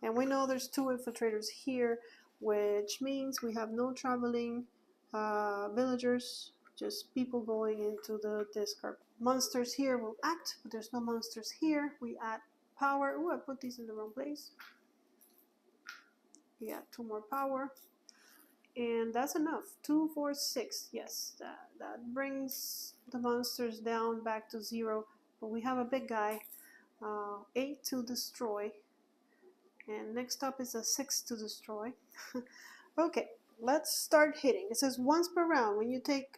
[SPEAKER 1] And we know there's 2 infiltrators here, which means we have no traveling villagers, just people going into the discard. Monsters here will act, but there's no monsters here. We add power. Ooh, I put these in the wrong place. We add 2 more power. And that's enough. 2, 4, 6. Yes, that brings the monsters down back to 0. But we have a big guy. 8 to destroy. And next up is a 6 to destroy. Okay, let's start hitting. It says once per round, when you make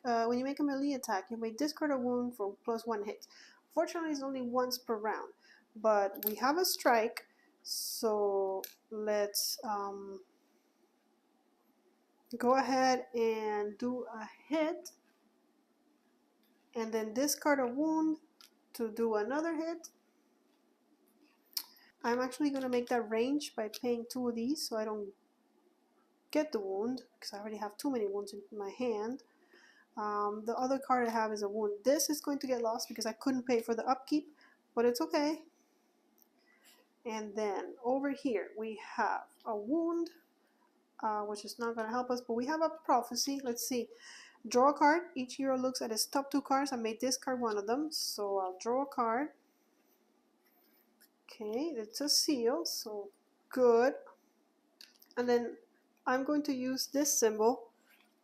[SPEAKER 1] a melee attack, you may discard a wound for +1 hit. Fortunately, it's only once per round, but we have a strike, so let's go ahead and do a hit, and then discard a wound to do another hit. I'm actually going to make that range by paying 2 of these so I don't get the wound, because I already have too many wounds in my hand. The other card I have is a wound. This is going to get lost because I couldn't pay for the upkeep, but it's okay. And then over here we have a wound, which is not going to help us, but we have a prophecy. Let's see. Draw a card. Each hero looks at his top 2 cards. I may discard one of them, so I'll draw a card. Okay, it's a seal, so good. And then I'm going to use this symbol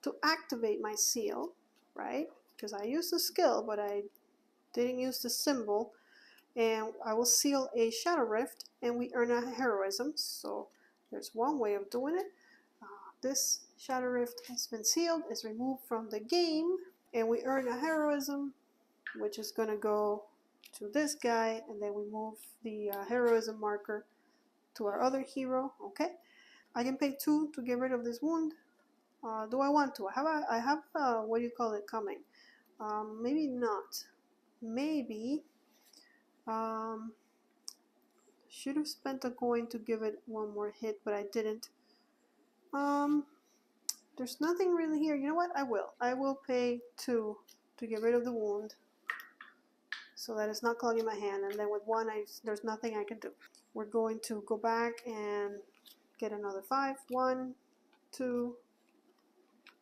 [SPEAKER 1] to activate my seal, right? Because I used the skill, but I didn't use the symbol. And I will seal a Shadowrift, and we earn a heroism. So there's one way of doing it. This Shadowrift has been sealed, is removed from the game, and we earn a heroism, which is going to go to this guy, and then we move the heroism marker to our other hero. Okay, I can pay 2 to get rid of this wound. Do I want to? I have what do you call it coming? Maybe not. Maybe should have spent a coin to give it one more hit, but I didn't. There's nothing really here. You know what? I will pay 2 to get rid of the wound, so that it's not clogging my hand. And then with 1, there's nothing I can do. We're going to go back and get another 5. 1, 2,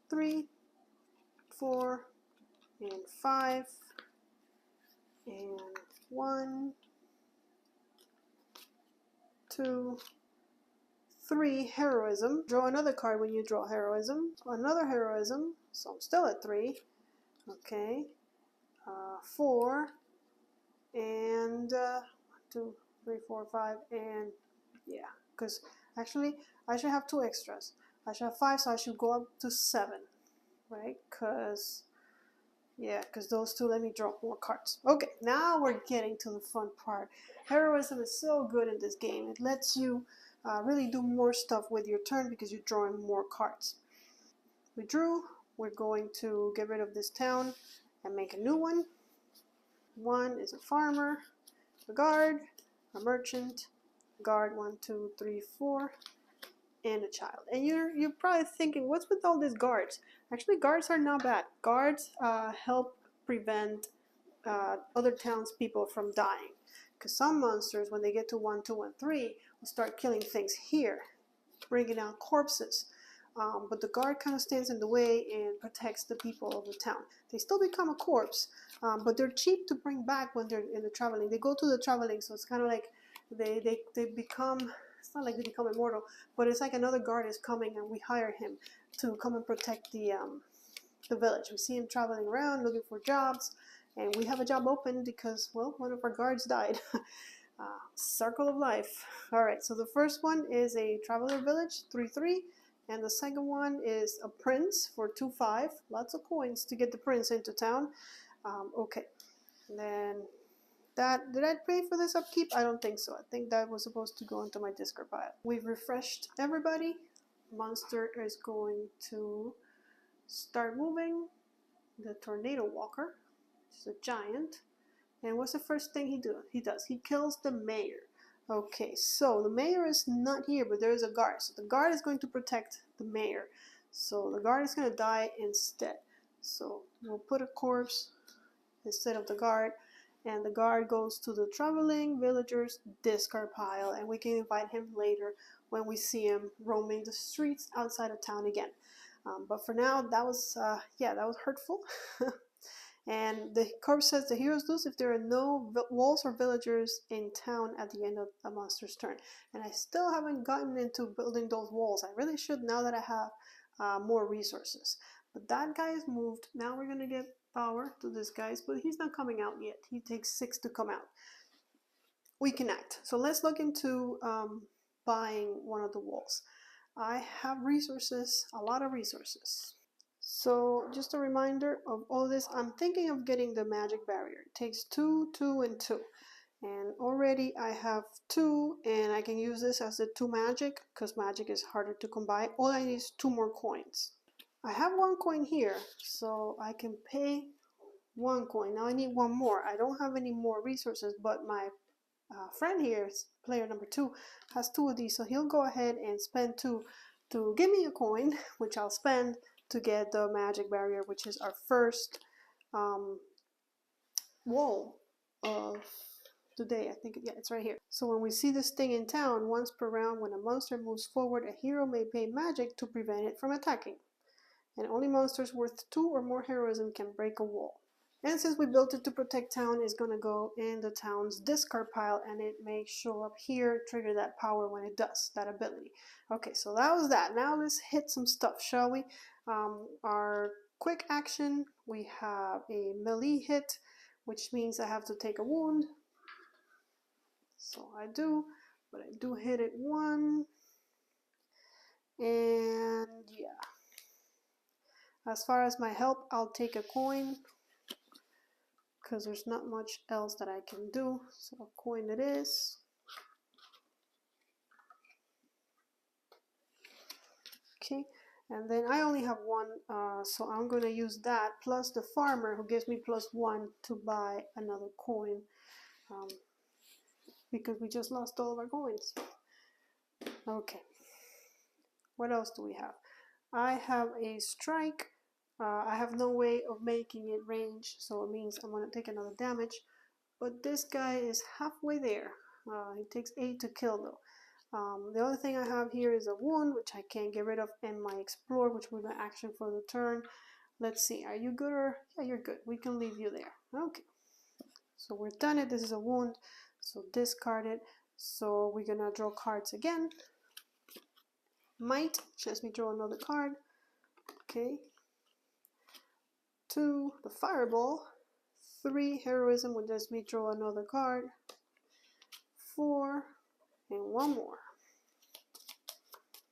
[SPEAKER 1] 3, 4, and 5, and 1, 2, 3 heroism. Draw another card when you draw heroism. Another heroism, so I'm still at 3. Okay, 4, and 1, 2, 3, 4, 5, and yeah, because actually I should have 2 extras. I should have 5, so I should go up to 7, right? Because those 2 let me draw more cards. Okay, now we're getting to the fun part. Heroism is so good in this game. It lets you really do more stuff with your turn because you're drawing more cards. We drew. We're going to get rid of this town and make a new one. 1 is a farmer, a guard, a merchant, guard 1, 2, 3, 4, and a child. And you're probably thinking, what's with all these guards? Actually, guards are not bad. Guards help prevent other townspeople from dying. Because some monsters, when they get to 1, 2, and 3, will start killing things here, bringing out corpses. But the guard kind of stands in the way and protects the people of the town. They still become a corpse, but they're cheap to bring back when they're in the traveling. They go to the traveling, so it's kind of like they become, it's not like they become immortal, but it's like another guard is coming and we hire him to come and protect the village. We see him traveling around looking for jobs, and we have a job open because, well, one of our guards died. Circle of life. All right, so the first one is a traveler village, 3/3, and the second one is a prince for 2/5. Lots of coins to get the prince into town. Okay, and then did I pay for this upkeep? I don't think so. I think that was supposed to go into my discard pile. We've refreshed everybody. Monster is going to start moving. The tornado walker, which is a giant. And what's the first thing he does? He kills the mayor. Okay, so the mayor is not here, but there is a guard. So the guard is going to protect the mayor. So the guard is going to die instead. So we'll put a corpse instead of the guard. And the guard goes to the traveling villagers discard pile. And we can invite him later when we see him roaming the streets outside of town again. But for now, that was hurtful. And the corpse says the heroes lose if there are no walls or villagers in town at the end of a monster's turn. And I still haven't gotten into building those walls. I really should now that I have more resources. But that guy is moved. Now we're going to get power to this guy, but he's not coming out yet. He takes 6 to come out. we can act. So let's look into buying one of the walls. I have resources, a lot of resources. So just a reminder of all this, I'm thinking of getting the magic barrier. It takes 2, 2, and 2. And already I have 2, and I can use this as the 2 magic, because magic is harder to come by. All I need is 2 more coins. I have 1 coin here, so I can pay 1 coin. Now I need 1 more. I don't have any more resources, but my friend here, player number 2, has 2 of these, so he'll go ahead and spend 2 to give me a coin, which I'll spend to get the magic barrier, which is our first wall of today. I think, yeah, it's right here. So when we see this thing in town, once per round, when a monster moves forward, a hero may pay magic to prevent it from attacking. And only monsters worth 2 or more heroism can break a wall. And since we built it to protect town, it's going to go in the town's discard pile, and it may show up here, trigger that power when it does, that ability. Okay, so that was that. Now let's hit some stuff, shall we? Our quick action, we have a melee hit, which means I have to take a wound. So I do, but I do hit it 1. And yeah. As far as my help, I'll take a coin, because there's not much else that I can do. So a coin it is. Okay, and then I only have 1, so I'm going to use that plus the farmer, who gives me +1 to buy another coin, because we just lost all of our coins. Okay, what else do we have? I have a strike. I have no way of making it range, so it means I'm going to take another damage. But this guy is halfway there. He takes 8 to kill though. The other thing I have here is a wound, which I can't get rid of, and my explore, which will be my action for the turn. Let's see, are you good? Or yeah, you're good. We can leave you there. Okay, so we're done it. This is a wound, so discard it. So we're gonna draw cards again. Might lets me draw another card. Okay, 2, the fireball. 3, heroism, which lets me draw another card. 4, and 1 more.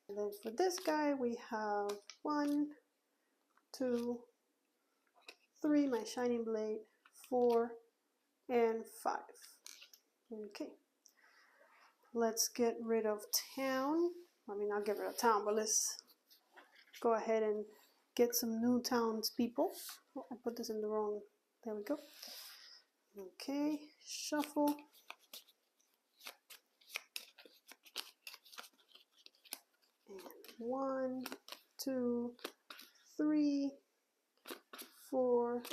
[SPEAKER 1] And then for this guy, we have 1, 2, 3, my shining blade, 4, and 5. Okay. Let's get rid of town. I mean, I'll get rid of town, but let's go ahead and get some new townspeople. Oh, I put this in the wrong. There we go. Okay, shuffle. And 1, 2, 3, 4,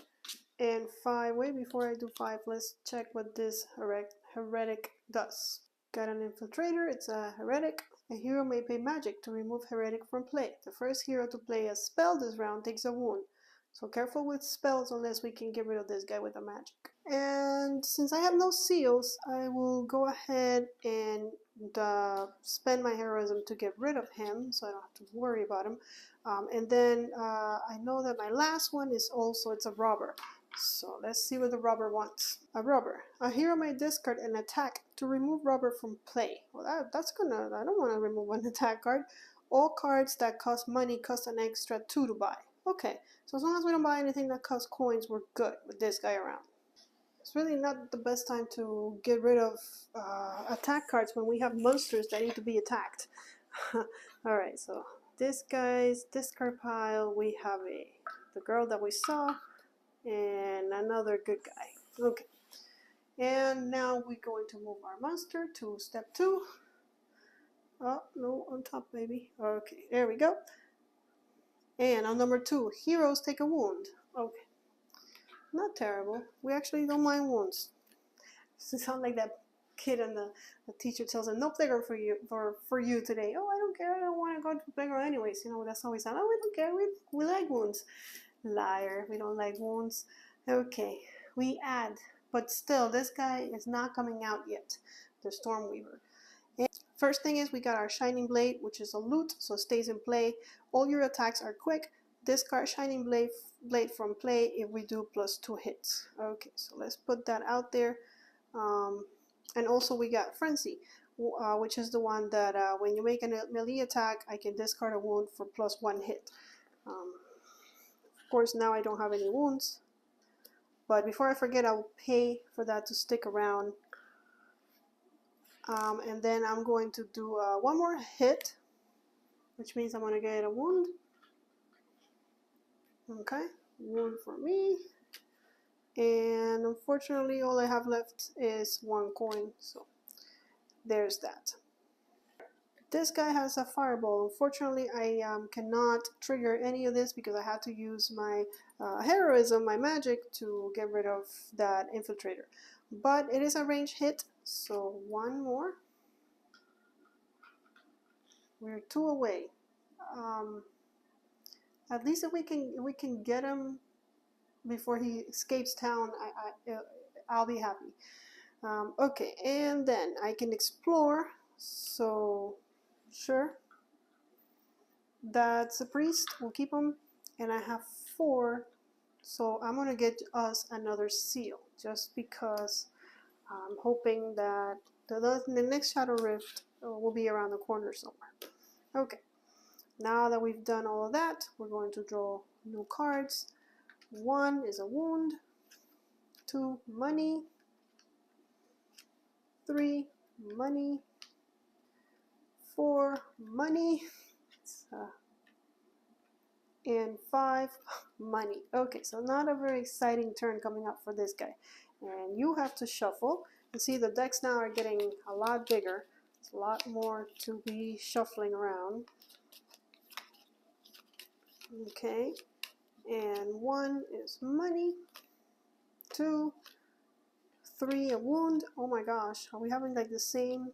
[SPEAKER 1] and 5. Wait, before I do 5, let's check what this heretic does. Got an infiltrator, it's a heretic. A hero may pay magic to remove heretic from play. The first hero to play a spell this round takes a wound. So careful with spells unless we can get rid of this guy with a magic. And since I have no seals, I will go ahead and spend my heroism to get rid of him, so I don't have to worry about him. And then I know that my last one is also, it's a robber. So let's see what the robber wants. A robber. A hero may discard an attack to remove robber from play. Well, that's gonna, I don't want to remove an attack card. All cards that cost money cost an extra 2 to buy. Okay, so as long as we don't buy anything that costs coins, we're good with this guy around. It's really not the best time to get rid of attack cards when we have monsters that need to be attacked. Alright, so this guy's discard pile, we have the girl that we saw, and another good guy. Okay, and now we're going to move our monster to step 2. Oh, no, on top, baby. Okay, there we go. And on number 2, heroes take a wound. Okay, not terrible. We actually don't mind wounds. It sounds like that kid and the teacher tells him, no playground for you today. Oh, I don't care. I don't want to go to the playground anyways. You know, that's how we sound. Oh, we don't care. We like wounds. Liar. We don't like wounds. Okay, we add. But still, this guy is not coming out yet. The Stormweaver. And first thing is we got our Shining Blade, which is a loot, so it stays in play. All your attacks are quick. Discard Shining Blade from play if we do +2 hits. Okay, so let's put that out there. And also we got Frenzy, which is the one that when you make a melee attack, I can discard a wound for +1 hit. Of course, now I don't have any wounds, but before I forget, I'll pay for that to stick around. And then I'm going to do one more hit, which means I'm going to get a wound. Okay, wound for me. And unfortunately, all I have left is 1 coin, so there's that. This guy has a fireball. Unfortunately, I cannot trigger any of this because I had to use my heroism, my magic, to get rid of that infiltrator. But it is a range hit, so 1 more. We're 2 away. At least if we can get him before he escapes town, I'll be happy. Okay, and then I can explore. So sure, that's a priest. We'll keep him, and I have 4. So I'm gonna get us another seal just because I'm hoping that the next Shadow Rift will be around the corner somewhere. Okay, now that we've done all of that, we're going to draw new cards. 1 is a wound, 2 money, 3 money, 4 money, and 5 money. Okay, so not a very exciting turn coming up for this guy. And you have to shuffle. You see the decks now are getting a lot bigger. It's a lot more to be shuffling around. Okay, and 1 is money, 2, 3 a wound. Oh my gosh, are we having like the same?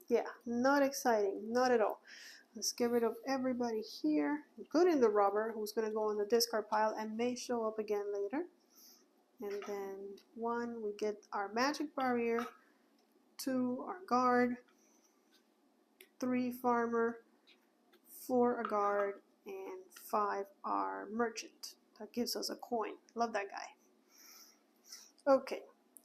[SPEAKER 1] Yeah, not exciting, not at all. Let's get rid of everybody here, including the robber, who's going to go on the discard pile and may show up again later. And then 1, we get our magic barrier, 2, our guard, 3, farmer, 4, a guard, and 5, our merchant. That gives us a coin. Love that guy. Okay.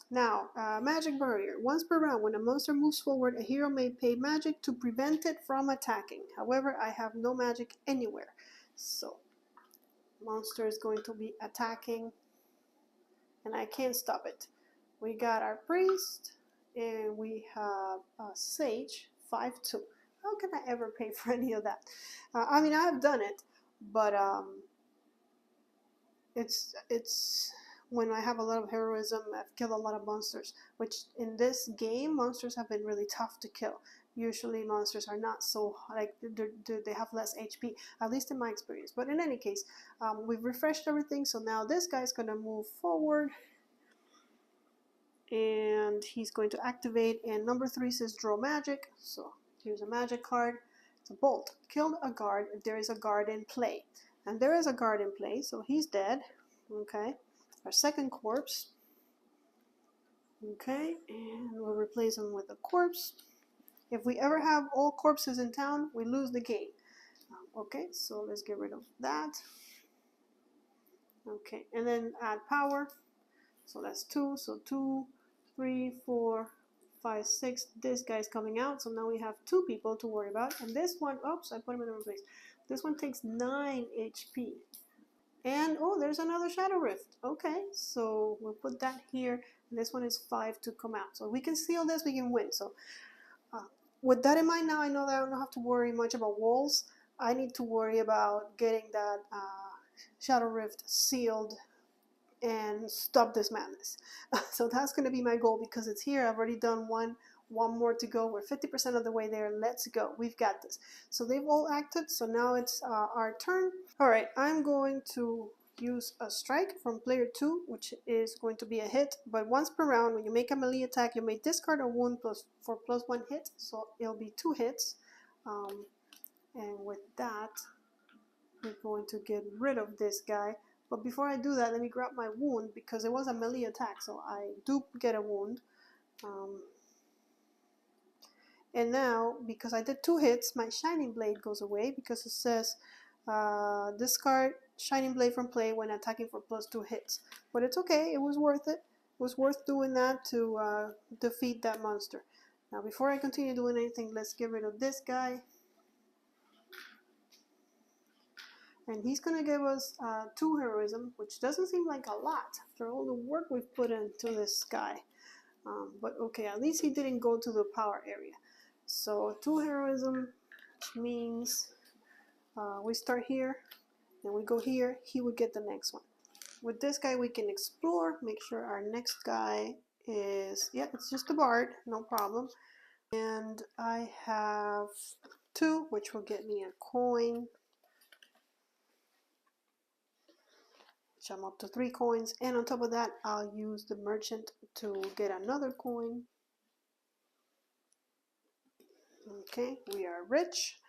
[SPEAKER 1] Now, magic barrier. Once per round, when a monster moves forward, a hero may pay magic to prevent it from attacking. However, I have no magic anywhere. So, monster is going to be attacking, and I can't stop it. We got our priest, and we have a sage, 5/2. How can I ever pay for any of that? I mean, I have done it, but it's when I have a lot of heroism, I've killed a lot of monsters, which in this game, monsters have been really tough to kill. Usually monsters are not so, like, they have less HP, at least in my experience. But in any case, we've refreshed everything, so now this guy's going to move forward. And he's going to activate, and number 3 says draw magic, so here's a magic card. It's a bolt. Kill a guard if there is a guard in play. And there is a guard in play, so he's dead. Okay. Our second corpse. Okay, and we'll replace him with a corpse. If we ever have all corpses in town, we lose the game. Okay, so let's get rid of that. Okay, and then add power. So that's 2. So 2, 3, 4, 5, 6. This guy's coming out. So now we have 2 people to worry about. And this one, oops, I put him in the wrong place. This one takes 9 HP. And, oh, there's another Shadowrift. Okay, so we'll put that here. And this one is 5 to come out. So we can seal this, we can win. So with that in mind, now I know that I don't have to worry much about walls. I need to worry about getting that Shadowrift sealed and stop this madness. So that's going to be my goal because it's here. I've already done one more to go. We're 50% of the way there. Let's go. We've got this. So they've all acted. So now it's our turn. All right, I'm going to use a strike from player 2, which is going to be a hit. But once per round, when you make a melee attack, you may discard a wound for +1 hit. So it'll be 2 hits. And with that, we're going to get rid of this guy. But before I do that, let me grab my wound because it was a melee attack, so I do get a wound. And now, because I did 2 hits, my Shining Blade goes away because it says discard Shining Blade from play when attacking for +2 hits. But it's okay, it was worth it. was worth doing that to defeat that monster. Now before I continue doing anything, let's get rid of this guy. And he's going to give us 2 heroism, which doesn't seem like a lot after all the work we've put into this guy. But okay, at least he didn't go to the power area. So 2 heroism, which means we start here, and we go here, he would get the next one. With this guy we can explore, make sure our next guy is, yeah, it's just a bard, no problem. And I have 2, which will get me a coin. Which I'm up to 3 coins, and on top of that I'll use the merchant to get another coin. Okay, we are rich.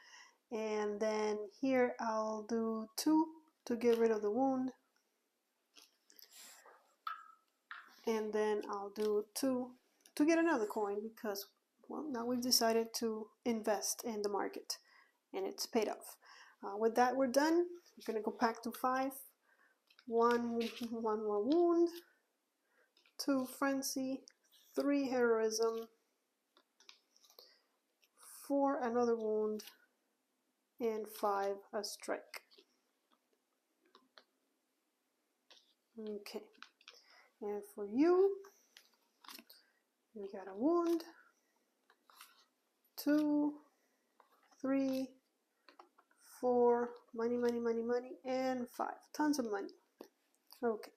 [SPEAKER 1] And then here I'll do 2 to get rid of the wound, and then I'll do 2 to get another coin because, well, now we've decided to invest in the market and it's paid off. With that we're done. We're gonna go back to 5. 1 more wound, 2 frenzy, 3 heroism, 4 another wound, and 5 a strike. Okay, and for you, we got a wound, 2, 3, 4, money, money, money, money, and 5. Tons of money. Okay,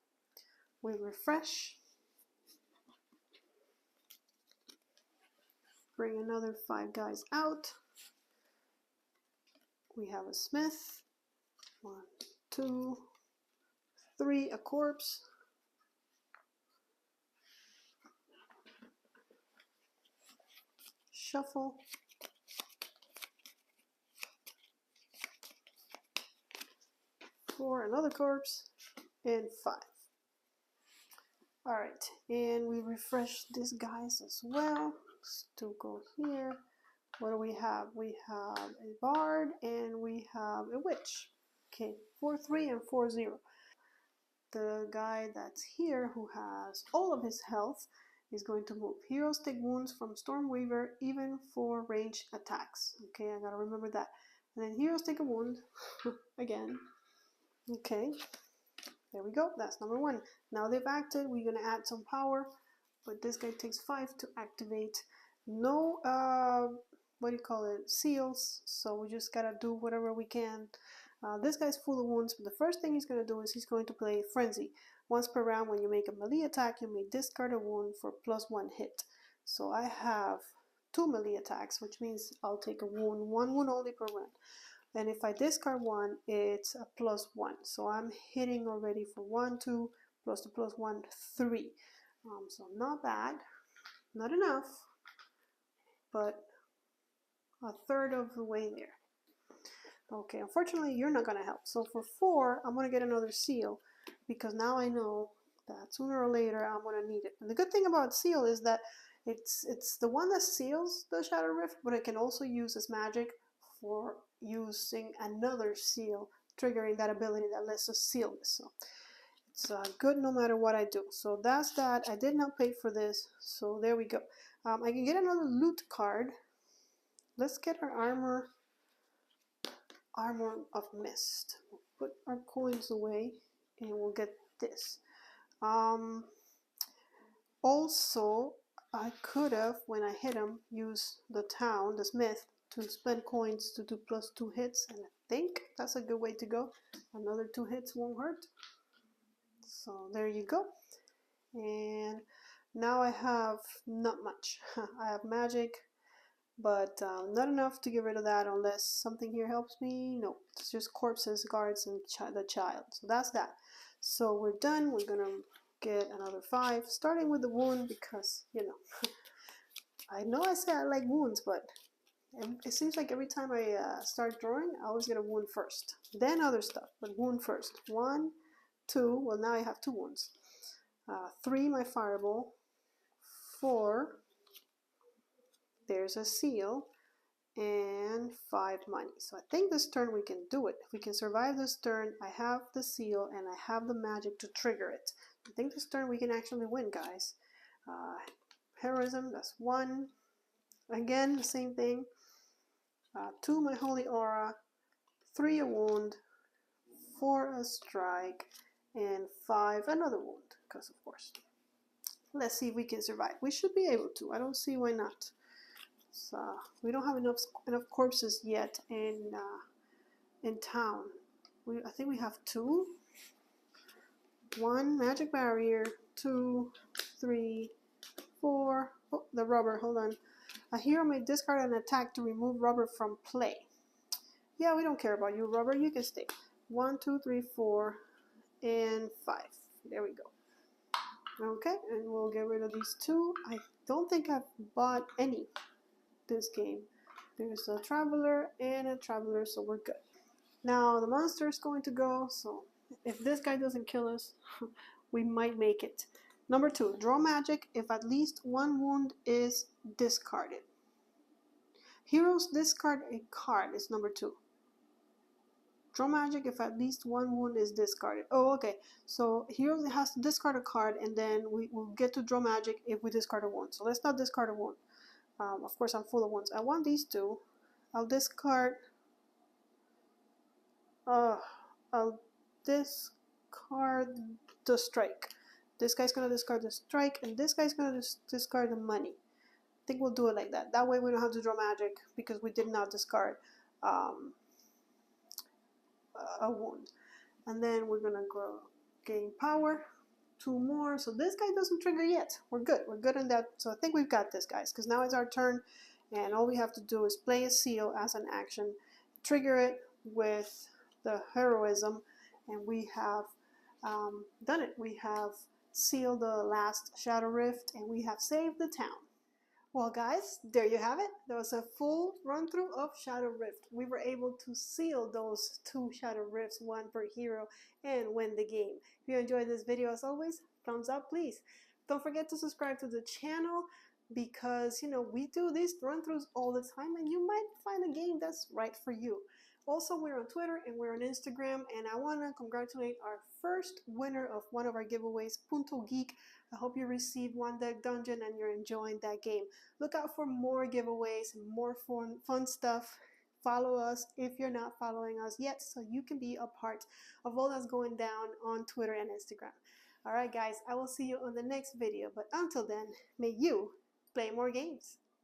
[SPEAKER 1] we refresh. Bring another 5 guys out. We have a smith. 1, 2, 3, a corpse. Shuffle. 4, another corpse, and 5. Alright, and we refresh these guys as well. To go here, what do we have? We have a bard and we have a witch. Okay, 4-3 and 4-0. The guy that's here who has all of his health is going to move. Heroes take wounds from Stormweaver even for ranged attacks. Okay, I gotta remember that. And then heroes take a wound again. Okay, there we go. That's number 1. Now they've acted. We're gonna add some power, but this guy takes 5 to activate. No, what do you call it? Seals. So we just gotta do whatever we can. This guy's full of wounds, but the first thing he's gonna do is he's going to play Frenzy. Once per round, when you make a melee attack, you may discard a wound for +1 hit. So I have 2 melee attacks, which means I'll take a wound, 1 wound only per round. And if I discard 1, it's a +1. So I'm hitting already for 1, 2, plus the +1, 3. So not bad, not enough, but a third of the way there. Okay, unfortunately you're not gonna help. So for 4, I'm gonna get another seal because now I know that sooner or later I'm gonna need it. And the good thing about seal is that it's the one that seals the Shadowrift, but it can also use as magic for using another seal, triggering that ability that lets us seal this. So it's good no matter what I do. So that's that. I did not pay for this, so there we go. I can get another loot card. Let's get our armor of mist. We'll put our coins away and we'll get this. Also, I could have, when I hit him, used the town, the smith, to spend coins to do +2 hits, and I think that's a good way to go. Another 2 hits won't hurt. So there you go. And now I have not much. I have magic, but not enough to get rid of that unless something here helps me. No, it's just corpses, guards, and the child. So that's that. So we're done. We're gonna get another 5, starting with the wound because, you know, I know I say I like wounds, but it seems like every time I start drawing, I always get a wound first, then other stuff, but wound first. 1, 2, well now I have 2 wounds. 3, my fireball. 4, there's a seal, and 5 money. So I think this turn we can do it. If we can survive this turn, I have the seal and I have the magic to trigger it. I think this turn we can actually win, guys. Heroism, that's 1. Again, the same thing. 2 my holy aura, 3 a wound, 4 a strike, and 5 another wound, because of course. Let's see if we can survive. We should be able to. I don't see why not. So we don't have enough corpses yet in town. I think we have 2. 1 magic barrier, 2, 3, 4. Oh, the rubber. Hold on. A hero may discard an attack to remove rubber from play. Yeah, we don't care about you, rubber. You can stay. 1, 2, 3, 4, and 5. There we go. Okay, and we'll get rid of these 2. I don't think I've bought any this game. There's a traveler and a traveler, so we're good. Now the monster is going to go, so if this guy doesn't kill us, we might make it. Number 2, draw magic if at least 1 wound is discarded. Heroes discard a card is number 2. Draw magic if at least 1 wound is discarded. Oh, okay. So hero has to discard a card, and then we will get to draw magic if we discard a wound. So let's not discard a wound. Of course, I'm full of wounds. I want these 2. I'll discard. I'll discard the strike. This guy's gonna discard the strike, and this guy's gonna discard the money. I think we'll do it like that. That way we don't have to draw magic because we did not discard a wound. And then we're gonna gain power. 2 more. So this guy doesn't trigger yet. We're good. We're good on that. So I think we've got this, guys, because now it's our turn, and all we have to do is play a seal as an action, trigger it with the heroism, and we have done it. We have sealed the last Shadowrift, and we have saved the town. Well, guys, there you have it. There was a full run-through of Shadowrift. We were able to seal those 2 Shadowrifts, 1 per hero, and win the game. If you enjoyed this video, as always, thumbs up, please. Don't forget to subscribe to the channel because, we do these run-throughs all the time, and you might find a game that's right for you. Also, we're on Twitter and we're on Instagram, and I want to congratulate our first winner of one of our giveaways, Punto Geek. I hope you received One Deck Dungeon and you're enjoying that game. Look out for more giveaways and more fun stuff. Follow us if you're not following us yet, so you can be a part of all that's going down on Twitter and Instagram. All right, guys, I will see you on the next video, but until then, may you play more games.